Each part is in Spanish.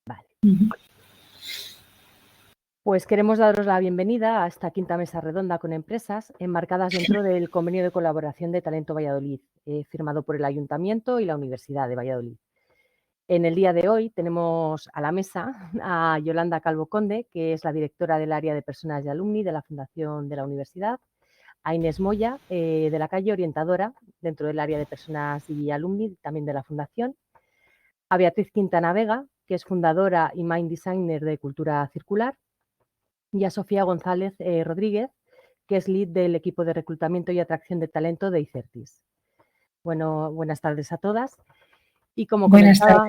Vale. Uh-huh. Pues queremos daros la bienvenida a esta quinta mesa redonda con empresas enmarcadas dentro del convenio de colaboración de Talento Valladolid, firmado por el Ayuntamiento y la Universidad de Valladolid. En el día de hoy tenemos a la mesa a Yolanda Calvo Conde, que es la directora del área de personas y alumni de la Fundación de la Universidad, a Inés Moya, de la calle orientadora dentro del área de personas y alumni también de la Fundación, a Beatriz Quintana Vega, que es fundadora y mind designer de Cultura Circular, y a Sofía González Rodríguez, que es lead del equipo de reclutamiento y atracción de talento de ICERTIS. Bueno, buenas tardes a todas. Y como comentaba,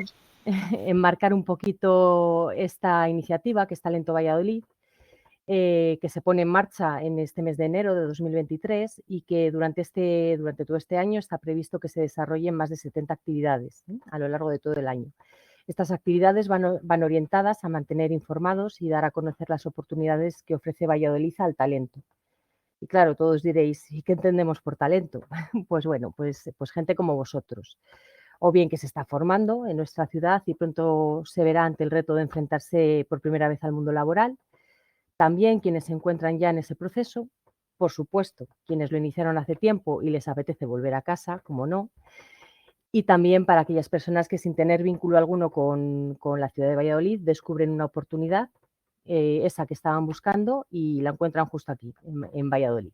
enmarcar un poquito esta iniciativa que es Talento Valladolid, que se pone en marcha en este mes de enero de 2023 y que durante todo este año está previsto que se desarrollen más de 70 actividades a lo largo de todo el año. Estas actividades van orientadas a mantener informados y dar a conocer las oportunidades que ofrece Valladolid al talento. Y claro, todos diréis, ¿y qué entendemos por talento? Pues bueno, pues gente como vosotros. O bien que se está formando en nuestra ciudad y pronto se verá ante el reto de enfrentarse por primera vez al mundo laboral. También quienes se encuentran ya en ese proceso, por supuesto, quienes lo iniciaron hace tiempo y les apetece volver a casa, como no. Y también para aquellas personas que sin tener vínculo alguno con la ciudad de Valladolid descubren una oportunidad, esa que estaban buscando y la encuentran justo aquí, en Valladolid.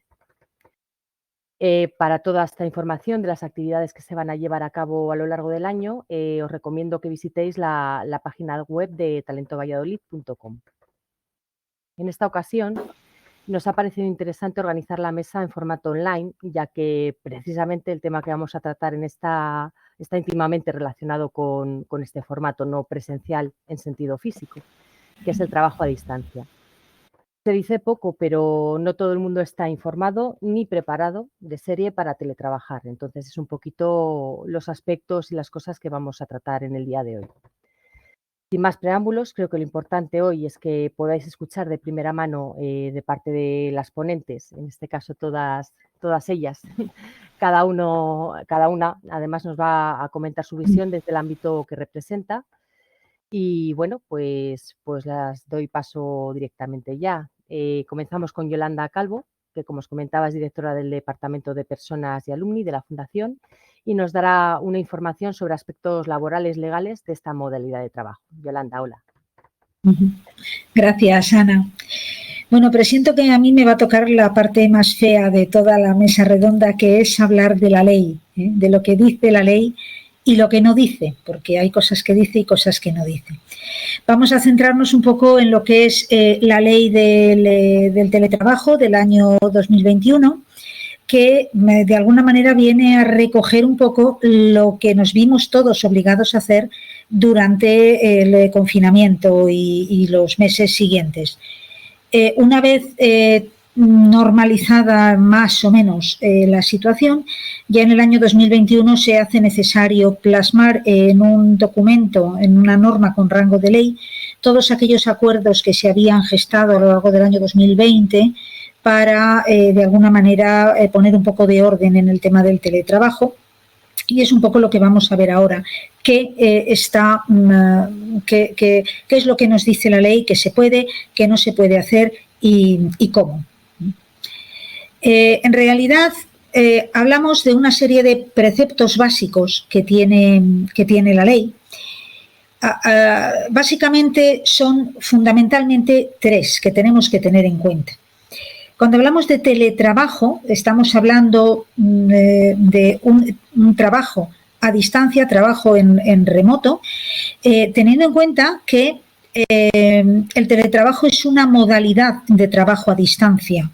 Para toda esta información de las actividades que se van a llevar a cabo a lo largo del año, os recomiendo que visitéis la página web de talentovalladolid.com. En esta ocasión nos ha parecido interesante organizar la mesa en formato online, ya que precisamente el tema que vamos a tratar está íntimamente relacionado con este formato no presencial en sentido físico, que es el trabajo a distancia. Se dice poco, pero no todo el mundo está informado ni preparado de serie para teletrabajar. Entonces, es un poquito los aspectos y las cosas que vamos a tratar en el día de hoy. Sin más preámbulos, creo que lo importante hoy es que podáis escuchar de primera mano de parte de las ponentes, en este caso todas ellas, cada una además nos va a comentar su visión desde el ámbito que representa. Y bueno, pues las doy paso directamente ya. Comenzamos con Yolanda Calvo, que como os comentaba es directora del Departamento de Personas y Alumni de la Fundación y nos dará una información sobre aspectos laborales legales de esta modalidad de trabajo. Yolanda, hola. Gracias, Ana. Bueno, presiento que a mí me va a tocar la parte más fea de toda la mesa redonda, que es hablar de la ley, de lo que dice la ley y lo que no dice, porque hay cosas que dice y cosas que no dice. Vamos a centrarnos un poco en lo que es la ley del teletrabajo del año 2021, que de alguna manera viene a recoger un poco lo que nos vimos todos obligados a hacer durante el confinamiento y los meses siguientes. Una vez normalizada más o menos la situación, ya en el año 2021 se hace necesario plasmar en un documento, en una norma con rango de ley, todos aquellos acuerdos que se habían gestado a lo largo del año 2020 para, de alguna manera, poner un poco de orden en el tema del teletrabajo. Y es un poco lo que vamos a ver ahora, qué es lo que nos dice la ley, qué se puede, qué no se puede hacer y cómo. En realidad, hablamos de una serie de preceptos básicos que tiene la ley. Básicamente son fundamentalmente tres que tenemos que tener en cuenta. Cuando hablamos de teletrabajo, estamos hablando de un trabajo a distancia, trabajo en remoto, teniendo en cuenta que el teletrabajo es una modalidad de trabajo a distancia.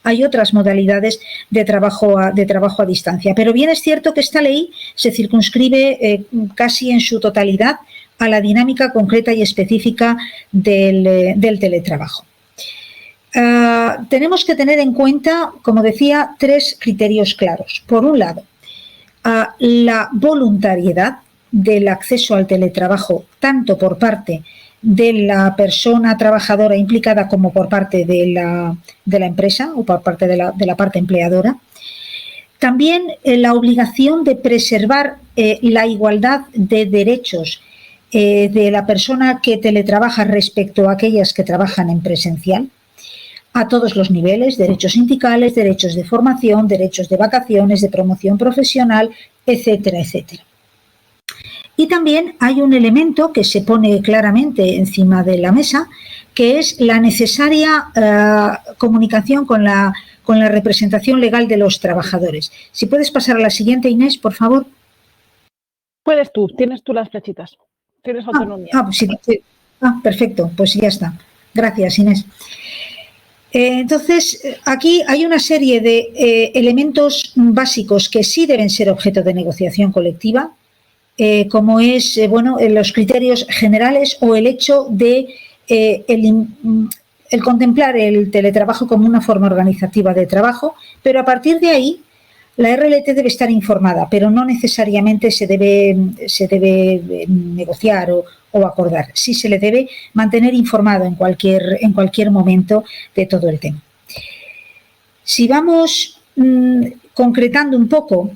Hay otras modalidades de trabajo a distancia, pero bien es cierto que esta ley se circunscribe casi en su totalidad a la dinámica concreta y específica del teletrabajo. Tenemos que tener en cuenta, como decía, tres criterios claros. Por un lado, la voluntariedad del acceso al teletrabajo, tanto por parte de la persona trabajadora implicada como por parte de la empresa o por parte de la parte empleadora. También la obligación de preservar la igualdad de derechos de la persona que teletrabaja respecto a aquellas que trabajan en presencial, a todos los niveles, derechos sindicales, derechos de formación, derechos de vacaciones, de promoción profesional, etcétera, etcétera. Y también hay un elemento que se pone claramente encima de la mesa, que es la necesaria comunicación con la representación legal de los trabajadores. Si puedes pasar a la siguiente, Inés, por favor. Puedes tú, tienes tú las flechitas, tienes autonomía. Sí. Perfecto, pues ya está. Gracias, Inés. Entonces, aquí hay una serie de elementos básicos que sí deben ser objeto de negociación colectiva, como es los criterios generales o el hecho de el contemplar el teletrabajo como una forma organizativa de trabajo, pero a partir de ahí la RLT debe estar informada, pero no necesariamente se debe negociar o acordar. Sí se le debe mantener informado en cualquier momento de todo el tema. Si vamos concretando un poco,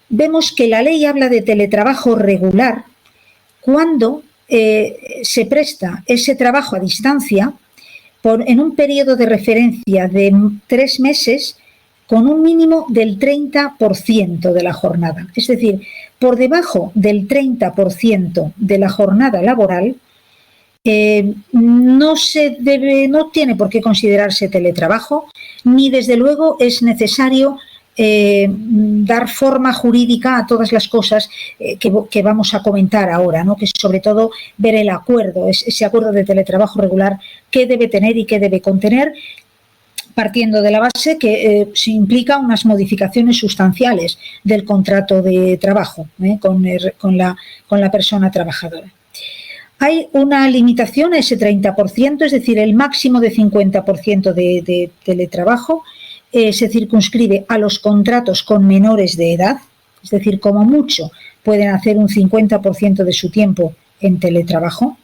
vemos que la ley habla de teletrabajo regular cuando se presta ese trabajo a distancia en un periodo de referencia de 3 meses con un mínimo del 30% de la jornada. Es decir, por debajo del 30% de la jornada laboral no tiene por qué considerarse teletrabajo, ni desde luego es necesario dar forma jurídica a todas las cosas que vamos a comentar ahora, ¿no? Que es sobre todo ver el acuerdo, ese acuerdo de teletrabajo regular, qué debe tener y qué debe contener, partiendo de la base que se implica unas modificaciones sustanciales del contrato de trabajo con la persona trabajadora. Hay una limitación a ese 30%, es decir, el máximo de 50% de teletrabajo se circunscribe a los contratos con menores de edad, es decir, como mucho pueden hacer un 50% de su tiempo en teletrabajo,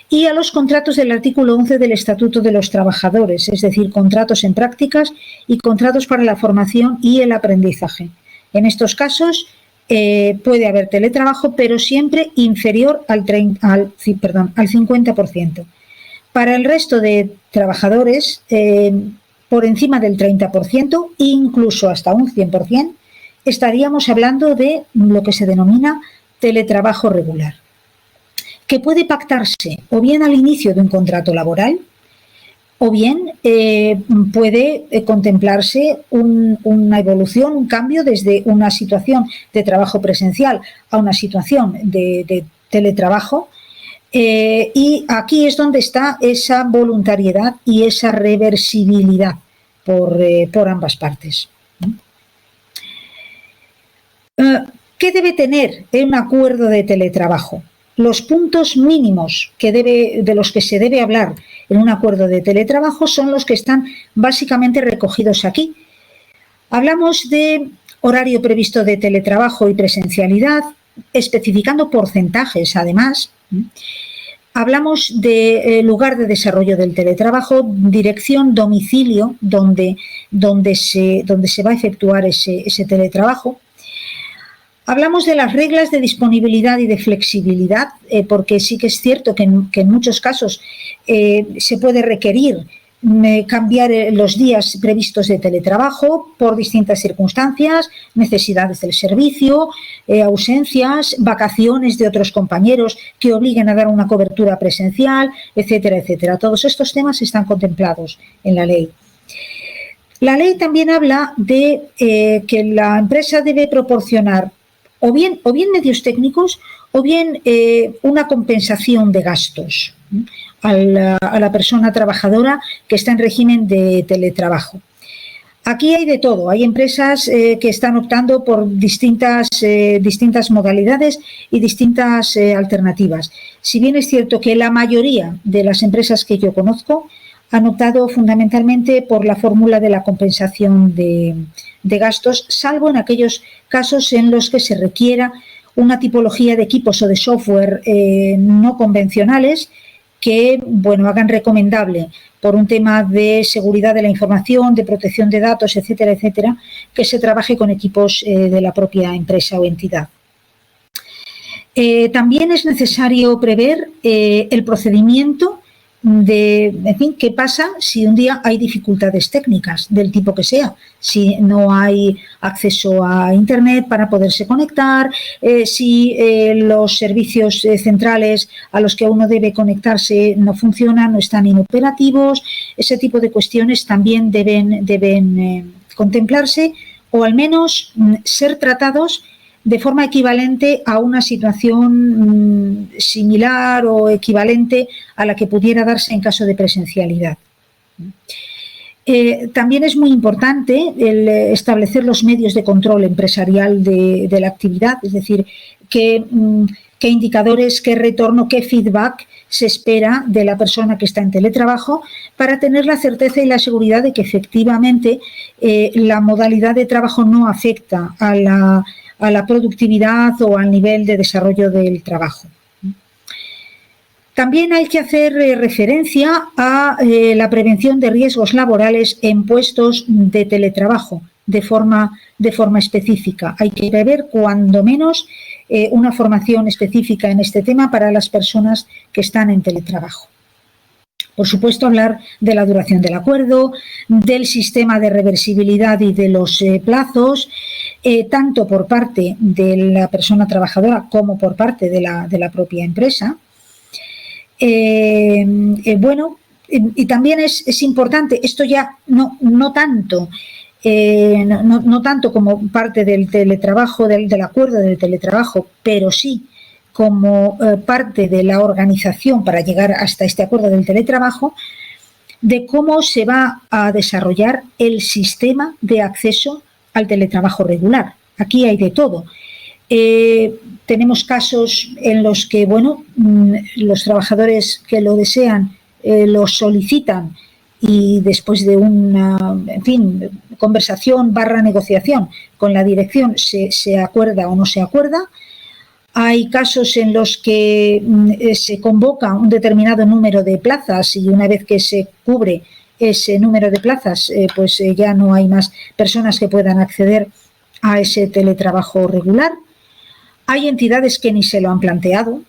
y a los contratos del artículo 11 del Estatuto de los Trabajadores, es decir, contratos en prácticas y contratos para la formación y el aprendizaje. En estos casos puede haber teletrabajo, pero siempre inferior al 50%. Para el resto de trabajadores, por encima del 30%, incluso hasta un 100%, estaríamos hablando de lo que se denomina teletrabajo regular, que puede pactarse o bien al inicio de un contrato laboral o bien puede contemplarse una evolución, un cambio desde una situación de trabajo presencial a una situación de teletrabajo. Y aquí es donde está esa voluntariedad y esa reversibilidad por ambas partes. ¿Qué debe tener un acuerdo de teletrabajo? Los puntos mínimos de los que se debe hablar en un acuerdo de teletrabajo son los que están básicamente recogidos aquí. Hablamos de horario previsto de teletrabajo y presencialidad, especificando porcentajes además. Hablamos de lugar de desarrollo del teletrabajo, dirección, domicilio, donde se va a efectuar ese teletrabajo. Hablamos de las reglas de disponibilidad y de flexibilidad, porque sí que es cierto que en muchos casos se puede requerir cambiar los días previstos de teletrabajo por distintas circunstancias, necesidades del servicio, ausencias, vacaciones de otros compañeros que obliguen a dar una cobertura presencial, etcétera, etcétera. Todos estos temas están contemplados en la ley. La ley también habla de que la empresa debe proporcionar o bien medios técnicos o bien una compensación de gastos a la persona trabajadora que está en régimen de teletrabajo. Aquí hay de todo, hay empresas que están optando por distintas modalidades y distintas alternativas. Si bien es cierto que la mayoría de las empresas que yo conozco han optado fundamentalmente por la fórmula de la compensación de gastos, salvo en aquellos casos en los que se requiera una tipología de equipos o de software no convencionales que hagan recomendable por un tema de seguridad de la información, de protección de datos, etcétera, etcétera, que se trabaje con equipos de la propia empresa o entidad. También es necesario prever el procedimiento en fin, qué pasa si un día hay dificultades técnicas del tipo que sea, si no hay acceso a Internet para poderse conectar, si los servicios centrales a los que uno debe conectarse no funcionan, no están inoperativos. Ese tipo de cuestiones también deben contemplarse o al menos ser tratados de forma equivalente a una situación similar o equivalente a la que pudiera darse en caso de presencialidad. También es muy importante el establecer los medios de control empresarial de la actividad, es decir, qué indicadores, qué retorno, qué feedback se espera de la persona que está en teletrabajo para tener la certeza y la seguridad de que efectivamente la modalidad de trabajo no afecta a la productividad o al nivel de desarrollo del trabajo. También hay que hacer referencia a la prevención de riesgos laborales en puestos de teletrabajo de forma específica. Hay que prever cuando menos una formación específica en este tema para las personas que están en teletrabajo. Por supuesto, hablar de la duración del acuerdo, del sistema de reversibilidad y de los plazos, tanto por parte de la persona trabajadora como por parte de la propia empresa. Bueno, y también es importante, esto ya no tanto como parte del teletrabajo, del acuerdo del teletrabajo, pero sí como parte de la organización para llegar hasta este acuerdo del teletrabajo, de cómo se va a desarrollar el sistema de acceso al teletrabajo regular. Aquí hay de todo. Tenemos casos en los que, bueno, los trabajadores que lo desean lo solicitan y después de una, en fin, conversación / negociación con la dirección se acuerda o no se acuerda. Hay casos en los que se convoca un determinado número de plazas y una vez que se cubre ese número de plazas, pues ya no hay más personas que puedan acceder a ese teletrabajo regular. Hay entidades que ni se lo han planteado.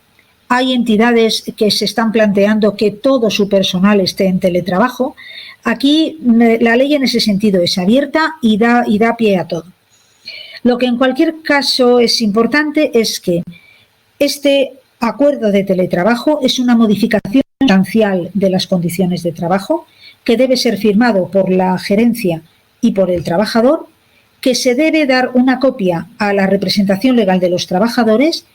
Hay entidades que se están planteando que todo su personal esté en teletrabajo. Aquí la ley en ese sentido es abierta y da pie a todo. Lo que en cualquier caso es importante es que este acuerdo de teletrabajo es una modificación sustancial de las condiciones de trabajo que debe ser firmado por la gerencia y por el trabajador, que se debe dar una copia a la representación legal de los trabajadores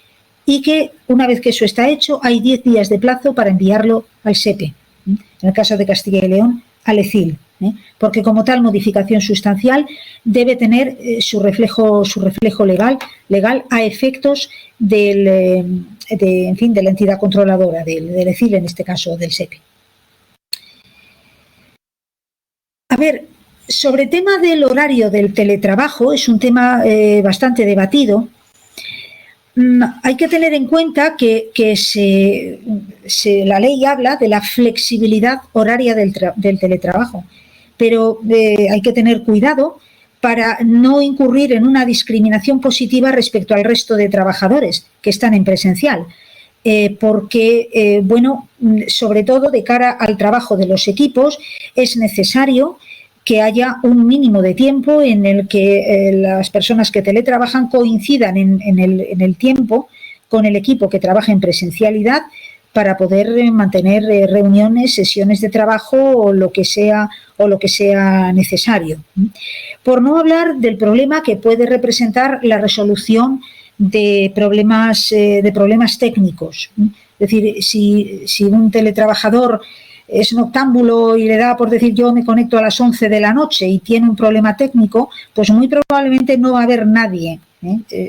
y que una vez que eso está hecho hay 10 días de plazo para enviarlo al SEPE, en el caso de Castilla y León al ECIL, porque como tal modificación sustancial debe tener su reflejo legal a efectos de la entidad controladora, del ECIL, en este caso del SEPE. A ver, sobre el tema del horario del teletrabajo, es un tema bastante debatido. Hay que tener en cuenta que la ley habla de la flexibilidad horaria del teletrabajo, pero hay que tener cuidado para no incurrir en una discriminación positiva respecto al resto de trabajadores que están en presencial, porque, bueno, sobre todo de cara al trabajo de los equipos, es necesario que haya un mínimo de tiempo en el que las personas que teletrabajan coincidan en el tiempo con el equipo que trabaja en presencialidad para poder mantener reuniones, sesiones de trabajo o lo que sea necesario. Por no hablar del problema que puede representar la resolución de problemas técnicos. Es decir, si un teletrabajador es noctámbulo y le da por decir yo me conecto a las 11 de la noche y tiene un problema técnico, pues muy probablemente no va a haber nadie,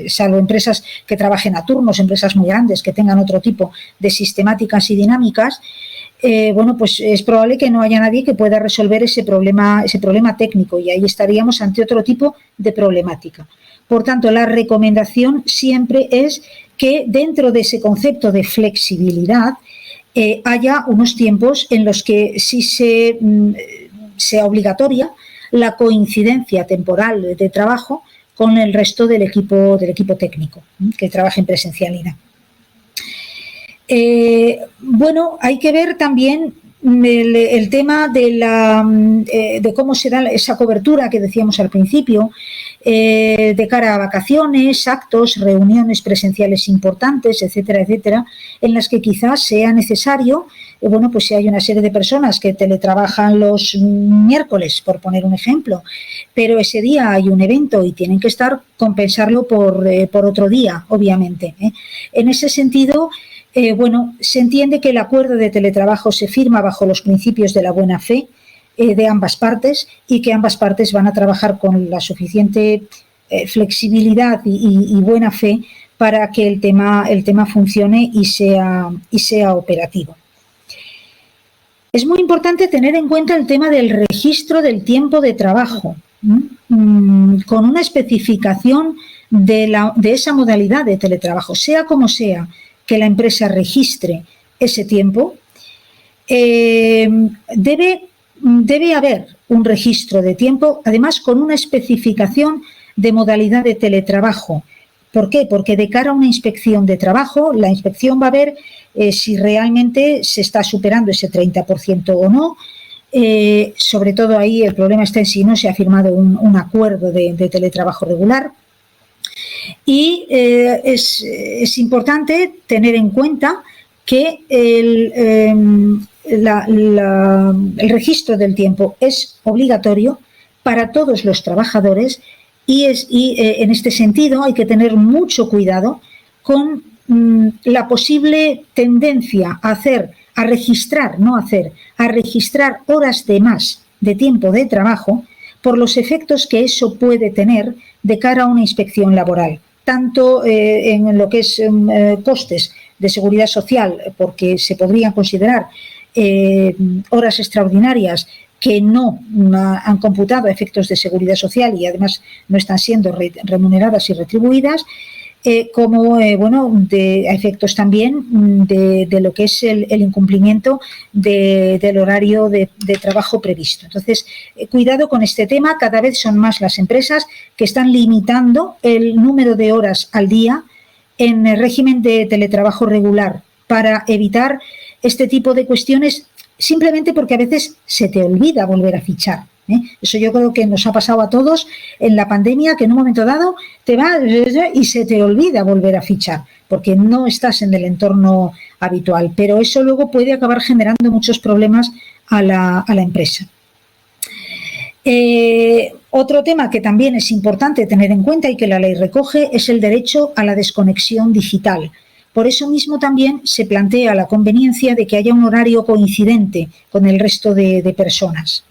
salvo empresas que trabajen a turnos, empresas muy grandes que tengan otro tipo de sistemáticas y dinámicas, bueno, pues es probable que no haya nadie que pueda resolver ese problema técnico y ahí estaríamos ante otro tipo de problemática. Por tanto, la recomendación siempre es que dentro de ese concepto de flexibilidad haya unos tiempos en los que sí sea obligatoria la coincidencia temporal de trabajo con el resto del equipo técnico que trabaja en presencialidad. Bueno, hay que ver también el tema de cómo se da esa cobertura que decíamos al principio, de cara a vacaciones, actos, reuniones presenciales importantes, etcétera, etcétera, en las que quizás sea necesario, bueno, pues si hay una serie de personas que teletrabajan los miércoles, por poner un ejemplo, pero ese día hay un evento y tienen que compensarlo por otro día, obviamente. En ese sentido, bueno, se entiende que el acuerdo de teletrabajo se firma bajo los principios de la buena fe de ambas partes y que ambas partes van a trabajar con la suficiente flexibilidad y buena fe para que el tema funcione y sea operativo. Es muy importante tener en cuenta el tema del registro del tiempo de trabajo, con una especificación de esa modalidad de teletrabajo, sea como sea que la empresa registre ese tiempo, debe haber un registro de tiempo, además con una especificación de modalidad de teletrabajo. ¿Por qué? Porque de cara a una inspección de trabajo, la inspección va a ver si realmente se está superando ese 30% o no. Sobre todo ahí el problema está en si no se ha firmado un acuerdo de teletrabajo regular. Y es importante tener en cuenta que el registro del tiempo es obligatorio para todos los trabajadores y en este sentido hay que tener mucho cuidado con la posible tendencia a registrar horas de más de tiempo de trabajo por los efectos que eso puede tener de cara a una inspección laboral, tanto en lo que es costes de seguridad social, porque se podrían considerar horas extraordinarias que no han computado efectos de seguridad social y además no están siendo remuneradas y retribuidas, como de efectos también de lo que es el incumplimiento del horario de trabajo previsto. Entonces, cuidado con este tema. Cada vez son más las empresas que están limitando el número de horas al día en el régimen de teletrabajo regular para evitar este tipo de cuestiones, simplemente porque a veces se te olvida volver a fichar. Eso yo creo que nos ha pasado a todos en la pandemia, que en un momento dado te vas y se te olvida volver a fichar porque no estás en el entorno habitual, pero eso luego puede acabar generando muchos problemas a la empresa. Otro tema que también es importante tener en cuenta y que la ley recoge es el derecho a la desconexión digital. Por eso mismo también se plantea la conveniencia de que haya un horario coincidente con el resto de personas,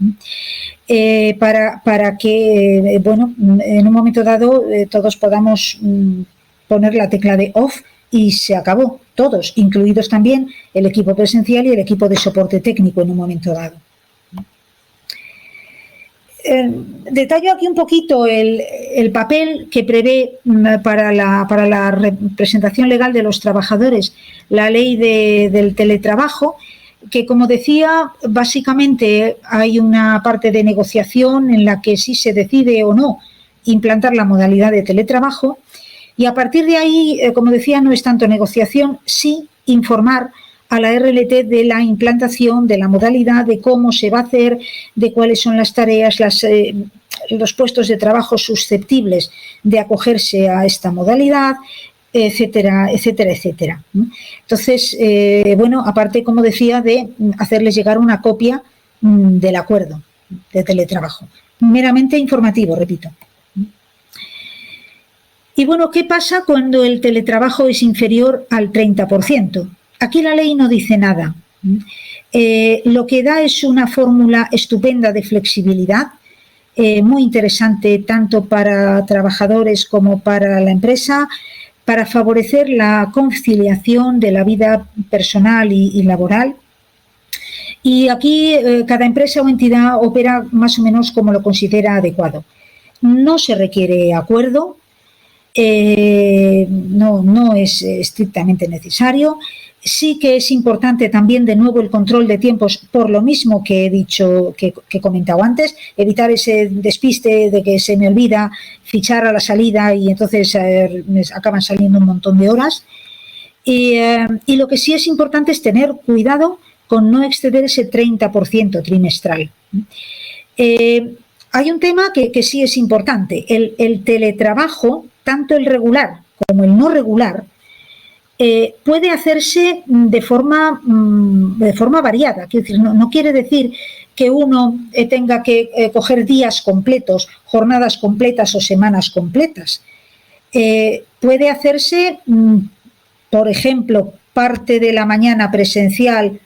para que, en un momento dado todos podamos poner la tecla de off y se acabó, todos, incluidos también el equipo presencial y el equipo de soporte técnico en un momento dado. Detallo aquí un poquito el papel que prevé para la representación legal de los trabajadores la ley del teletrabajo, que, como decía, básicamente hay una parte de negociación en la que sí se decide o no implantar la modalidad de teletrabajo y a partir de ahí, como decía, no es tanto negociación, sí informar a la RLT de la implantación, de la modalidad, de cómo se va a hacer, de cuáles son las tareas, los puestos de trabajo susceptibles de acogerse a esta modalidad, etcétera, etcétera, etcétera. Entonces, aparte, como decía, de hacerles llegar una copia del acuerdo de teletrabajo. Meramente informativo, repito. Y bueno, ¿qué pasa cuando el teletrabajo es inferior al 30%? Aquí la ley no dice nada. Lo que da es una fórmula estupenda de flexibilidad, muy interesante tanto para trabajadores como para la empresa, para favorecer la conciliación de la vida personal y laboral. Y aquí cada empresa o entidad opera más o menos como lo considera adecuado. No se requiere acuerdo, no es estrictamente necesario. Sí que es importante también, de nuevo, el control de tiempos, por lo mismo que he dicho, que he comentado antes, evitar ese despiste de que se me olvida fichar a la salida y entonces acaban saliendo un montón de horas. Y lo que sí es importante es tener cuidado con no exceder ese 30% trimestral. Hay un tema que sí es importante. El teletrabajo, tanto el regular como el no regular, puede hacerse de forma variada. Quiero decir, no quiere decir que uno tenga que coger días completos, jornadas completas o semanas completas. Puede hacerse, por ejemplo, parte de la mañana presencial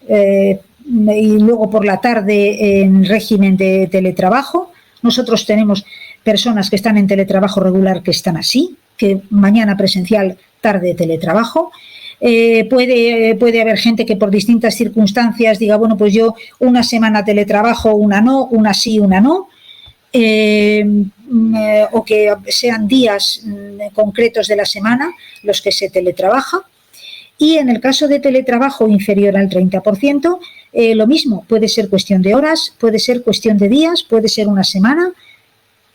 y luego por la tarde en régimen de teletrabajo. Nosotros tenemos personas que están en teletrabajo regular que están así, que mañana presencial, tarde teletrabajo. Puede haber gente que por distintas circunstancias diga, bueno, pues yo una semana teletrabajo, una no, una sí, una no. O que sean días concretos de la semana los que se teletrabaja. Y en el caso de teletrabajo inferior al 30%, lo mismo, puede ser cuestión de horas, puede ser cuestión de días, puede ser una semana,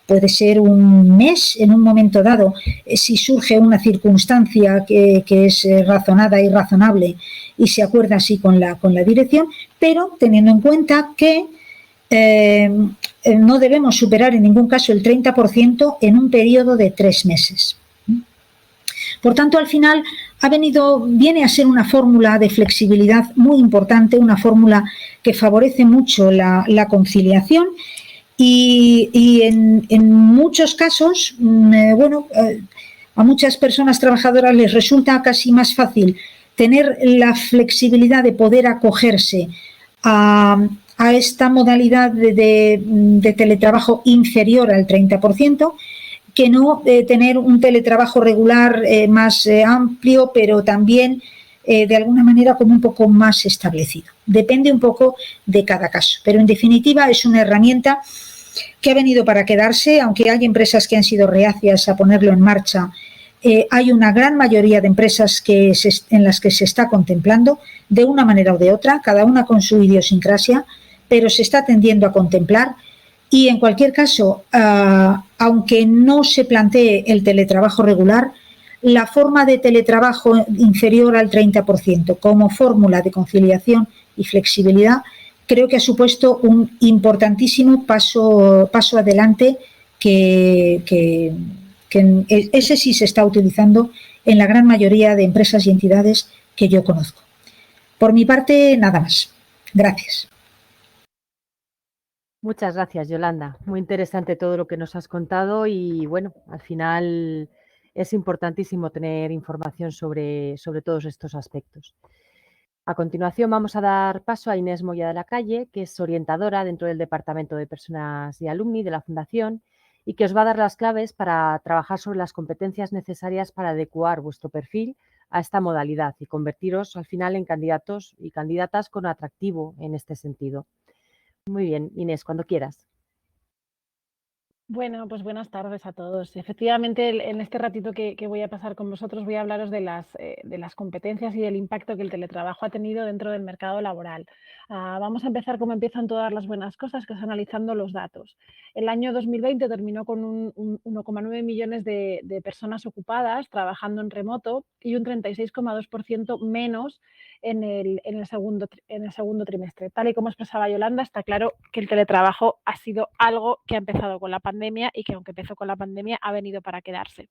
puede ser un mes en un momento dado, si surge una circunstancia que es razonada y razonable y se acuerda así con la dirección, pero teniendo en cuenta que no debemos superar en ningún caso el 30% en un periodo de 3 meses. Por tanto, al final viene a ser una fórmula de flexibilidad muy importante, una fórmula que favorece mucho la conciliación y en muchos casos, a muchas personas trabajadoras les resulta casi más fácil tener la flexibilidad de poder acogerse a esta modalidad de teletrabajo inferior al 30%, que no tener un teletrabajo regular más amplio, pero también de alguna manera como un poco más establecido. Depende un poco de cada caso, pero en definitiva es una herramienta que ha venido para quedarse, aunque hay empresas que han sido reacias a ponerlo en marcha. Hay una gran mayoría de empresas en las que se está contemplando de una manera o de otra, cada una con su idiosincrasia, pero se está tendiendo a contemplar. Y en cualquier caso, aunque no se plantee el teletrabajo regular, la forma de teletrabajo inferior al 30% como fórmula de conciliación y flexibilidad creo que ha supuesto un importantísimo paso adelante que ese sí se está utilizando en la gran mayoría de empresas y entidades que yo conozco. Por mi parte, nada más. Gracias. Muchas gracias, Yolanda. Muy interesante todo lo que nos has contado y bueno, al final es importantísimo tener información sobre todos estos aspectos. A continuación vamos a dar paso a Inés Moya de la Calle, que es orientadora dentro del Departamento de Personas y Alumni de la Fundación y que os va a dar las claves para trabajar sobre las competencias necesarias para adecuar vuestro perfil a esta modalidad y convertiros al final en candidatos y candidatas con atractivo en este sentido. Muy bien, Inés, cuando quieras. Bueno, pues buenas tardes a todos. Efectivamente, en este ratito que voy a pasar con vosotros voy a hablaros de las competencias y del impacto que el teletrabajo ha tenido dentro del mercado laboral. Vamos a empezar como empiezan todas las buenas cosas, que es analizando los datos. El año 2020 terminó con un 1,9 millones de personas ocupadas trabajando en remoto y un 36,2% menos en el segundo trimestre. Tal y como expresaba Yolanda, está claro que el teletrabajo ha sido algo que ha empezado con la pandemia y que aunque empezó con la pandemia ha venido para quedarse.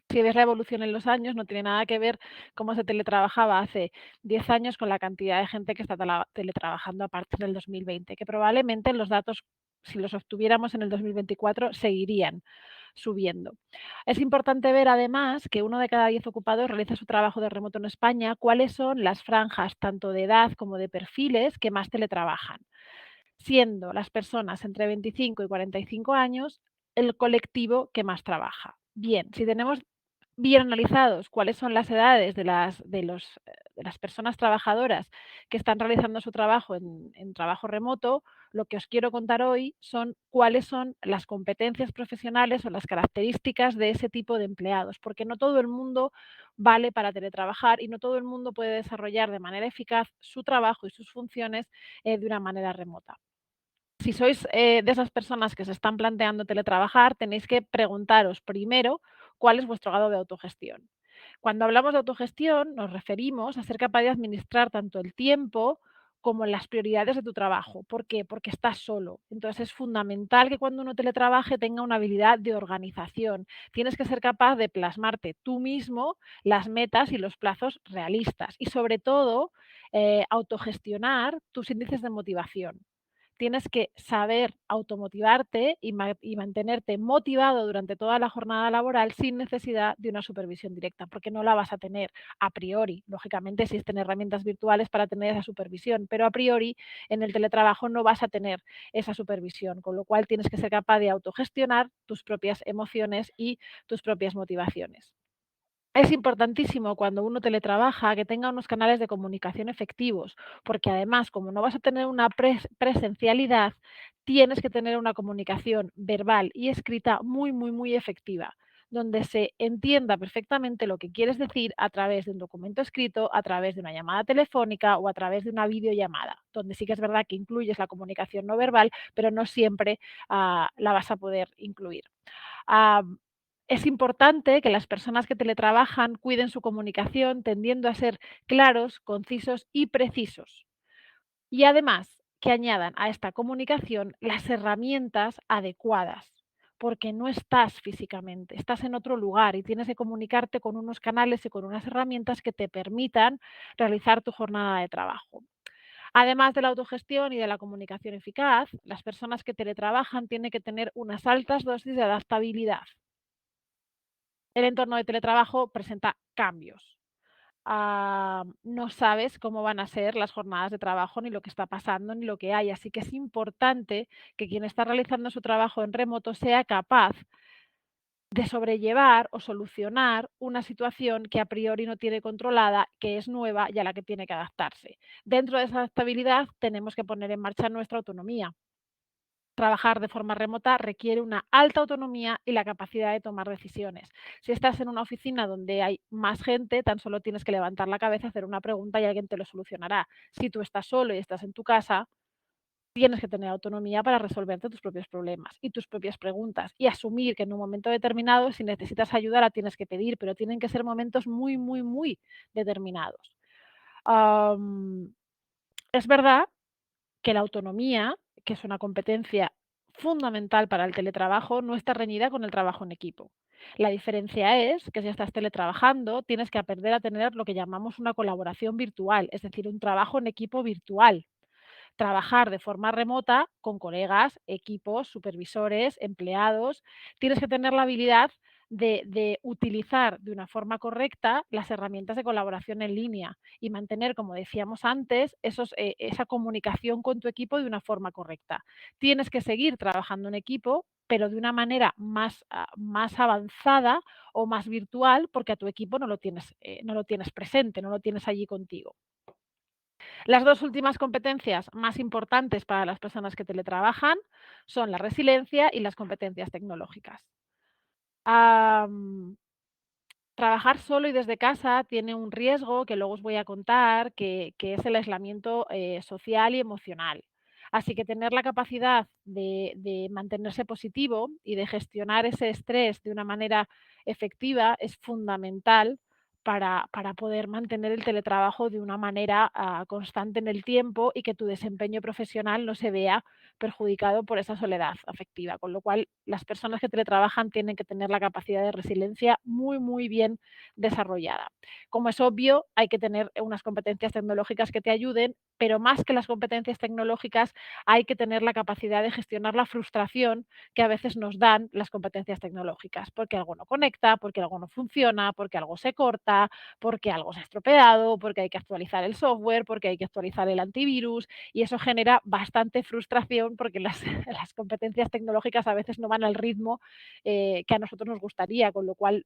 Si ves la evolución en los años, no tiene nada que ver cómo se teletrabajaba hace 10 años con la cantidad de gente que está teletrabajando a partir del 2020, que probablemente los datos, si los obtuviéramos en el 2024, seguirían subiendo. Es importante ver además que 1 de cada 10 ocupados realiza su trabajo de remoto en España, cuáles son las franjas tanto de edad como de perfiles que más teletrabajan, siendo las personas entre 25 y 45 años el colectivo que más trabaja. Bien, si tenemos bien analizados cuáles son las edades de las personas trabajadoras que están realizando su trabajo en trabajo remoto, lo que os quiero contar hoy son cuáles son las competencias profesionales o las características de ese tipo de empleados, porque no todo el mundo vale para teletrabajar y no todo el mundo puede desarrollar de manera eficaz su trabajo y sus funciones de una manera remota. Si sois de esas personas que se están planteando teletrabajar, tenéis que preguntaros primero cuál es vuestro grado de autogestión. Cuando hablamos de autogestión, nos referimos a ser capaz de administrar tanto el tiempo como las prioridades de tu trabajo. ¿Por qué? Porque estás solo. Entonces es fundamental que cuando uno teletrabaje tenga una habilidad de organización. Tienes que ser capaz de plasmarte tú mismo las metas y los plazos realistas y sobre todo autogestionar tus índices de motivación. Tienes que saber automotivarte y mantenerte motivado durante toda la jornada laboral sin necesidad de una supervisión directa, porque no la vas a tener a priori. Lógicamente existen herramientas virtuales para tener esa supervisión, pero a priori en el teletrabajo no vas a tener esa supervisión, con lo cual tienes que ser capaz de autogestionar tus propias emociones y tus propias motivaciones. Es importantísimo cuando uno teletrabaja que tenga unos canales de comunicación efectivos, porque además, como no vas a tener una presencialidad, tienes que tener una comunicación verbal y escrita muy, muy, muy efectiva, donde se entienda perfectamente lo que quieres decir a través de un documento escrito, a través de una llamada telefónica o a través de una videollamada, donde sí que es verdad que incluyes la comunicación no verbal, pero no siempre la vas a poder incluir. Ah, es importante que las personas que teletrabajan cuiden su comunicación tendiendo a ser claros, concisos y precisos. Y además que añadan a esta comunicación las herramientas adecuadas, porque no estás físicamente, estás en otro lugar y tienes que comunicarte con unos canales y con unas herramientas que te permitan realizar tu jornada de trabajo. Además de la autogestión y de la comunicación eficaz, las personas que teletrabajan tienen que tener unas altas dosis de adaptabilidad. El entorno de teletrabajo presenta cambios. No sabes cómo van a ser las jornadas de trabajo, ni lo que está pasando, ni lo que hay. Así que es importante que quien está realizando su trabajo en remoto sea capaz de sobrellevar o solucionar una situación que a priori no tiene controlada, que es nueva y a la que tiene que adaptarse. Dentro de esa adaptabilidad tenemos que poner en marcha nuestra autonomía. Trabajar de forma remota requiere una alta autonomía y la capacidad de tomar decisiones. Si estás en una oficina donde hay más gente, tan solo tienes que levantar la cabeza, hacer una pregunta y alguien te lo solucionará. Si tú estás solo y estás en tu casa, tienes que tener autonomía para resolverte tus propios problemas y tus propias preguntas y asumir que en un momento determinado, si necesitas ayuda, la tienes que pedir, pero tienen que ser momentos muy, muy, muy determinados. Am, es verdad que la autonomía, que es una competencia fundamental para el teletrabajo, no está reñida con el trabajo en equipo. La diferencia es que si estás teletrabajando, tienes que aprender a tener lo que llamamos una colaboración virtual, es decir, un trabajo en equipo virtual. Trabajar de forma remota con colegas, equipos, supervisores, empleados. Tienes que tener la habilidad de utilizar de una forma correcta las herramientas de colaboración en línea y mantener, como decíamos antes, esa comunicación con tu equipo de una forma correcta. Tienes que seguir trabajando en equipo, pero de una manera más avanzada o más virtual, porque a tu equipo no lo tienes presente, no lo tienes allí contigo. Las dos últimas competencias más importantes para las personas que teletrabajan son la resiliencia y las competencias tecnológicas. Am, Trabajar solo y desde casa tiene un riesgo que luego os voy a contar, que es el aislamiento social y emocional. Así que tener la capacidad de mantenerse positivo y de gestionar ese estrés de una manera efectiva es fundamental para poder mantener el teletrabajo de una manera constante en el tiempo y que tu desempeño profesional no se vea perjudicado por esa soledad afectiva. Con lo cual, las personas que teletrabajan tienen que tener la capacidad de resiliencia muy, muy bien desarrollada. Como es obvio, hay que tener unas competencias tecnológicas que te ayuden, pero más que las competencias tecnológicas, hay que tener la capacidad de gestionar la frustración que a veces nos dan las competencias tecnológicas, porque algo no conecta, porque algo no funciona, porque algo se corta, porque algo se ha estropeado, porque hay que actualizar el software, porque hay que actualizar el antivirus y eso genera bastante frustración porque las, las competencias tecnológicas a veces no van al ritmo que a nosotros nos gustaría, con lo cual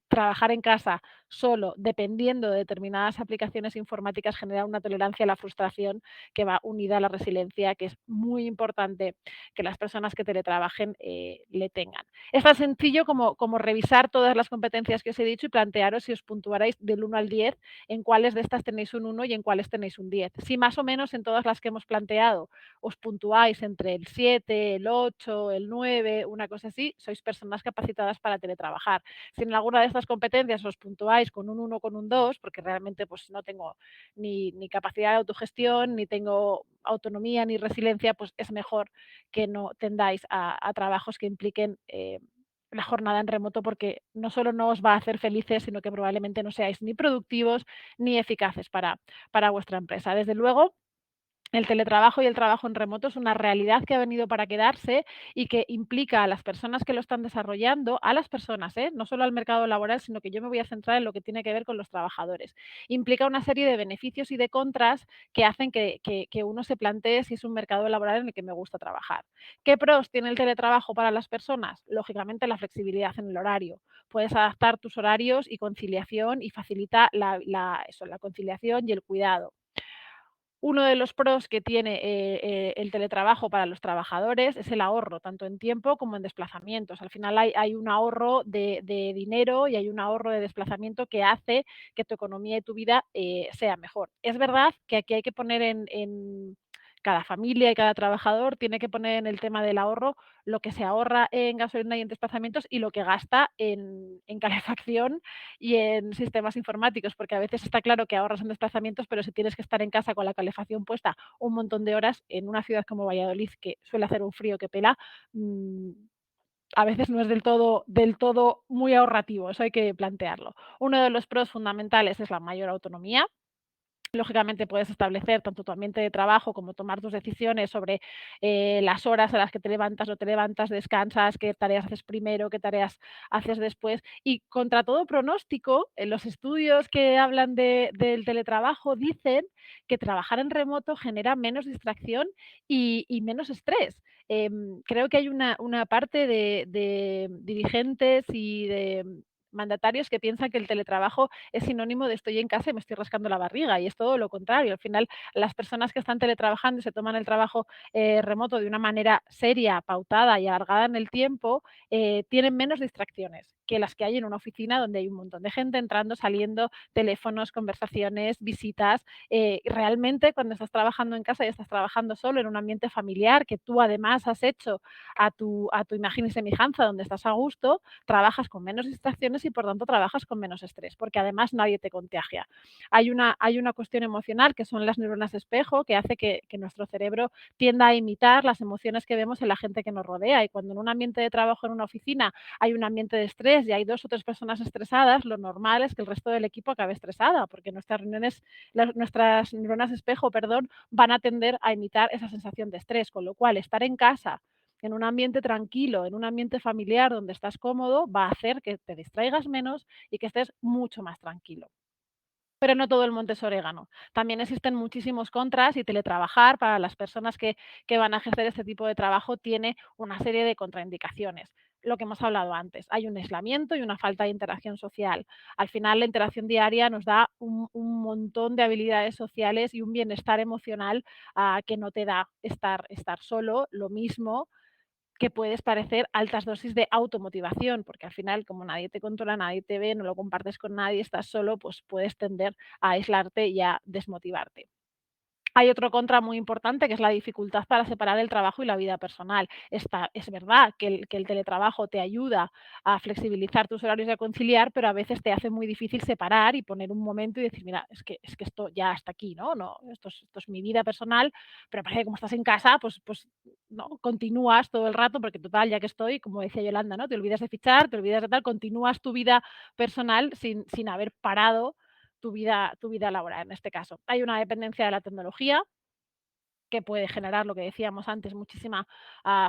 trabajar en casa solo, dependiendo de determinadas aplicaciones informáticas, genera una tolerancia a la la frustración que va unida a la resiliencia, que es muy importante que las personas que teletrabajen le tengan. Es tan sencillo como revisar todas las competencias que os he dicho y plantearos si os puntuarais del 1 al 10 en cuáles de estas tenéis un 1 y en cuáles tenéis un 10. Si más o menos en todas las que hemos planteado os puntuáis entre el 7, el 8, el 9, una cosa así, sois personas capacitadas para teletrabajar. Si en alguna de estas competencias os puntuáis con un 1 o con un 2, porque realmente pues no tengo ni capacidad de autogestión, ni tengo autonomía ni resiliencia, pues es mejor que no tendáis a trabajos que impliquen la jornada en remoto, porque no solo no os va a hacer felices, sino que probablemente no seáis ni productivos ni eficaces para vuestra empresa. Desde luego, el teletrabajo y el trabajo en remoto es una realidad que ha venido para quedarse y que implica a las personas que lo están desarrollando, a las personas, no solo al mercado laboral, sino que yo me voy a centrar en lo que tiene que ver con los trabajadores. Implica una serie de beneficios y de contras que hacen que uno se plantee si es un mercado laboral en el que me gusta trabajar. ¿Qué pros tiene el teletrabajo para las personas? Lógicamente la flexibilidad en el horario. Puedes adaptar tus horarios y conciliación y facilita la conciliación y el cuidado. Uno de los pros que tiene el teletrabajo para los trabajadores es el ahorro, tanto en tiempo como en desplazamientos. Al final hay un ahorro de dinero y hay un ahorro de desplazamiento que hace que tu economía y tu vida sea mejor. Es verdad que aquí hay que poner en cada familia y cada trabajador tiene que poner en el tema del ahorro lo que se ahorra en gasolina y en desplazamientos y lo que gasta en calefacción y en sistemas informáticos, porque a veces está claro que ahorras en desplazamientos, pero si tienes que estar en casa con la calefacción puesta un montón de horas en una ciudad como Valladolid, que suele hacer un frío que pela, mm, a veces no es del todo muy ahorrativo, eso hay que plantearlo. Uno de los pros fundamentales es la mayor autonomía. Lógicamente puedes establecer tanto tu ambiente de trabajo como tomar tus decisiones sobre las horas a las que te levantas, no te levantas, descansas, qué tareas haces primero, qué tareas haces después. Y contra todo pronóstico, los estudios que hablan del teletrabajo dicen que trabajar en remoto genera menos distracción y menos estrés. Creo que hay una parte de dirigentes y de mandatarios que piensan que el teletrabajo es sinónimo de estoy en casa y me estoy rascando la barriga, y es todo lo contrario. Al final, las personas que están teletrabajando y se toman el trabajo remoto de una manera seria, pautada y alargada en el tiempo, tienen menos distracciones que las que hay en una oficina donde hay un montón de gente entrando, saliendo, teléfonos, conversaciones, visitas. Realmente, cuando estás trabajando en casa y estás trabajando solo en un ambiente familiar que tú además has hecho a tu imagen y semejanza, donde estás a gusto, trabajas con menos distracciones y por tanto trabajas con menos estrés, porque además nadie te contagia. Hay una cuestión emocional que son las neuronas espejo, que hace que nuestro cerebro tienda a imitar las emociones que vemos en la gente que nos rodea, y cuando en un ambiente de trabajo, en una oficina, hay un ambiente de estrés y hay 2 o 3 personas estresadas, lo normal es que el resto del equipo acabe estresada, porque nuestras neuronas espejo, perdón, van a tender a imitar esa sensación de estrés, con lo cual estar en casa en un ambiente tranquilo, en un ambiente familiar donde estás cómodo, va a hacer que te distraigas menos y que estés mucho más tranquilo. Pero no todo el monte es orégano. También existen muchísimos contras, y teletrabajar para las personas que van a ejercer este tipo de trabajo tiene una serie de contraindicaciones. Lo que hemos hablado antes, hay un aislamiento y una falta de interacción social. Al final, la interacción diaria nos da un montón de habilidades sociales y un bienestar emocional que no te da estar solo. Lo mismo que puedes parecer altas dosis de automotivación, porque al final, como nadie te controla, nadie te ve, no lo compartes con nadie, estás solo, pues puedes tender a aislarte y a desmotivarte. Hay otro contra muy importante, que es la dificultad para separar el trabajo y la vida personal. Es verdad que el teletrabajo te ayuda a flexibilizar tus horarios y a conciliar, pero a veces te hace muy difícil separar y poner un momento y decir, mira, es que esto ya hasta aquí, ¿no? No, esto es mi vida personal, pero parece que como estás en casa, pues no, continúas todo el rato, porque total, ya que estoy, como decía Yolanda, ¿no? Te olvidas de fichar, te olvidas de tal, continúas tu vida personal sin haber parado tu vida laboral en este caso. Hay una dependencia de la tecnología que puede generar, lo que decíamos antes, muchísima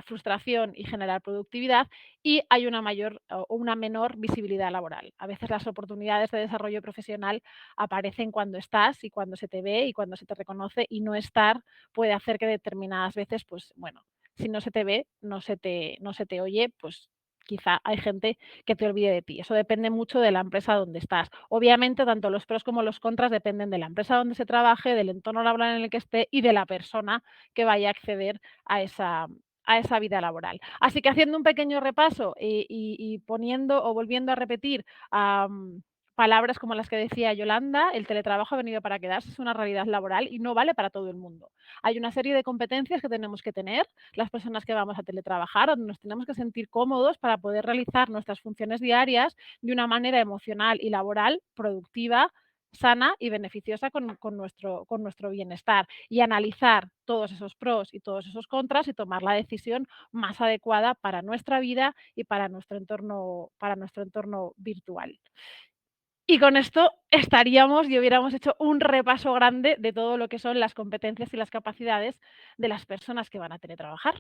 frustración y generar productividad, y hay una mayor o una menor visibilidad laboral. A veces las oportunidades de desarrollo profesional aparecen cuando estás y cuando se te ve y cuando se te reconoce, y no estar puede hacer que determinadas veces, pues bueno, si no se te ve, no se te oye, pues quizá hay gente que te olvide de ti. Eso depende mucho de la empresa donde estás. Obviamente, tanto los pros como los contras dependen de la empresa donde se trabaje, del entorno laboral en el que esté y de la persona que vaya a acceder a esa vida laboral. Así que haciendo un pequeño repaso y poniendo o volviendo a repetir palabras como las que decía Yolanda, el teletrabajo ha venido para quedarse, es una realidad laboral y no vale para todo el mundo. Hay una serie de competencias que tenemos que tener las personas que vamos a teletrabajar, donde nos tenemos que sentir cómodos para poder realizar nuestras funciones diarias de una manera emocional y laboral productiva, sana y beneficiosa con nuestro bienestar, y analizar todos esos pros y todos esos contras y tomar la decisión más adecuada para nuestra vida y para nuestro entorno virtual. Y con esto estaríamos y hubiéramos hecho un repaso grande de todo lo que son las competencias y las capacidades de las personas que van a teletrabajar.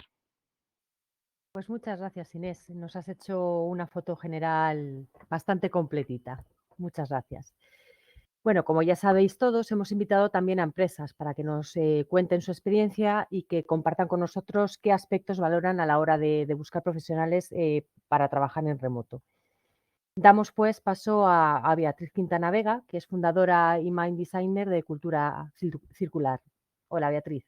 Pues muchas gracias, Inés. Nos has hecho una foto general bastante completita. Muchas gracias. Bueno, como ya sabéis todos, hemos invitado también a empresas para que nos cuenten su experiencia y que compartan con nosotros qué aspectos valoran a la hora de buscar profesionales para trabajar en remoto. Damos pues paso a Beatriz Quintana Vega, que es fundadora y mind designer de Cultura Circular. Hola, Beatriz.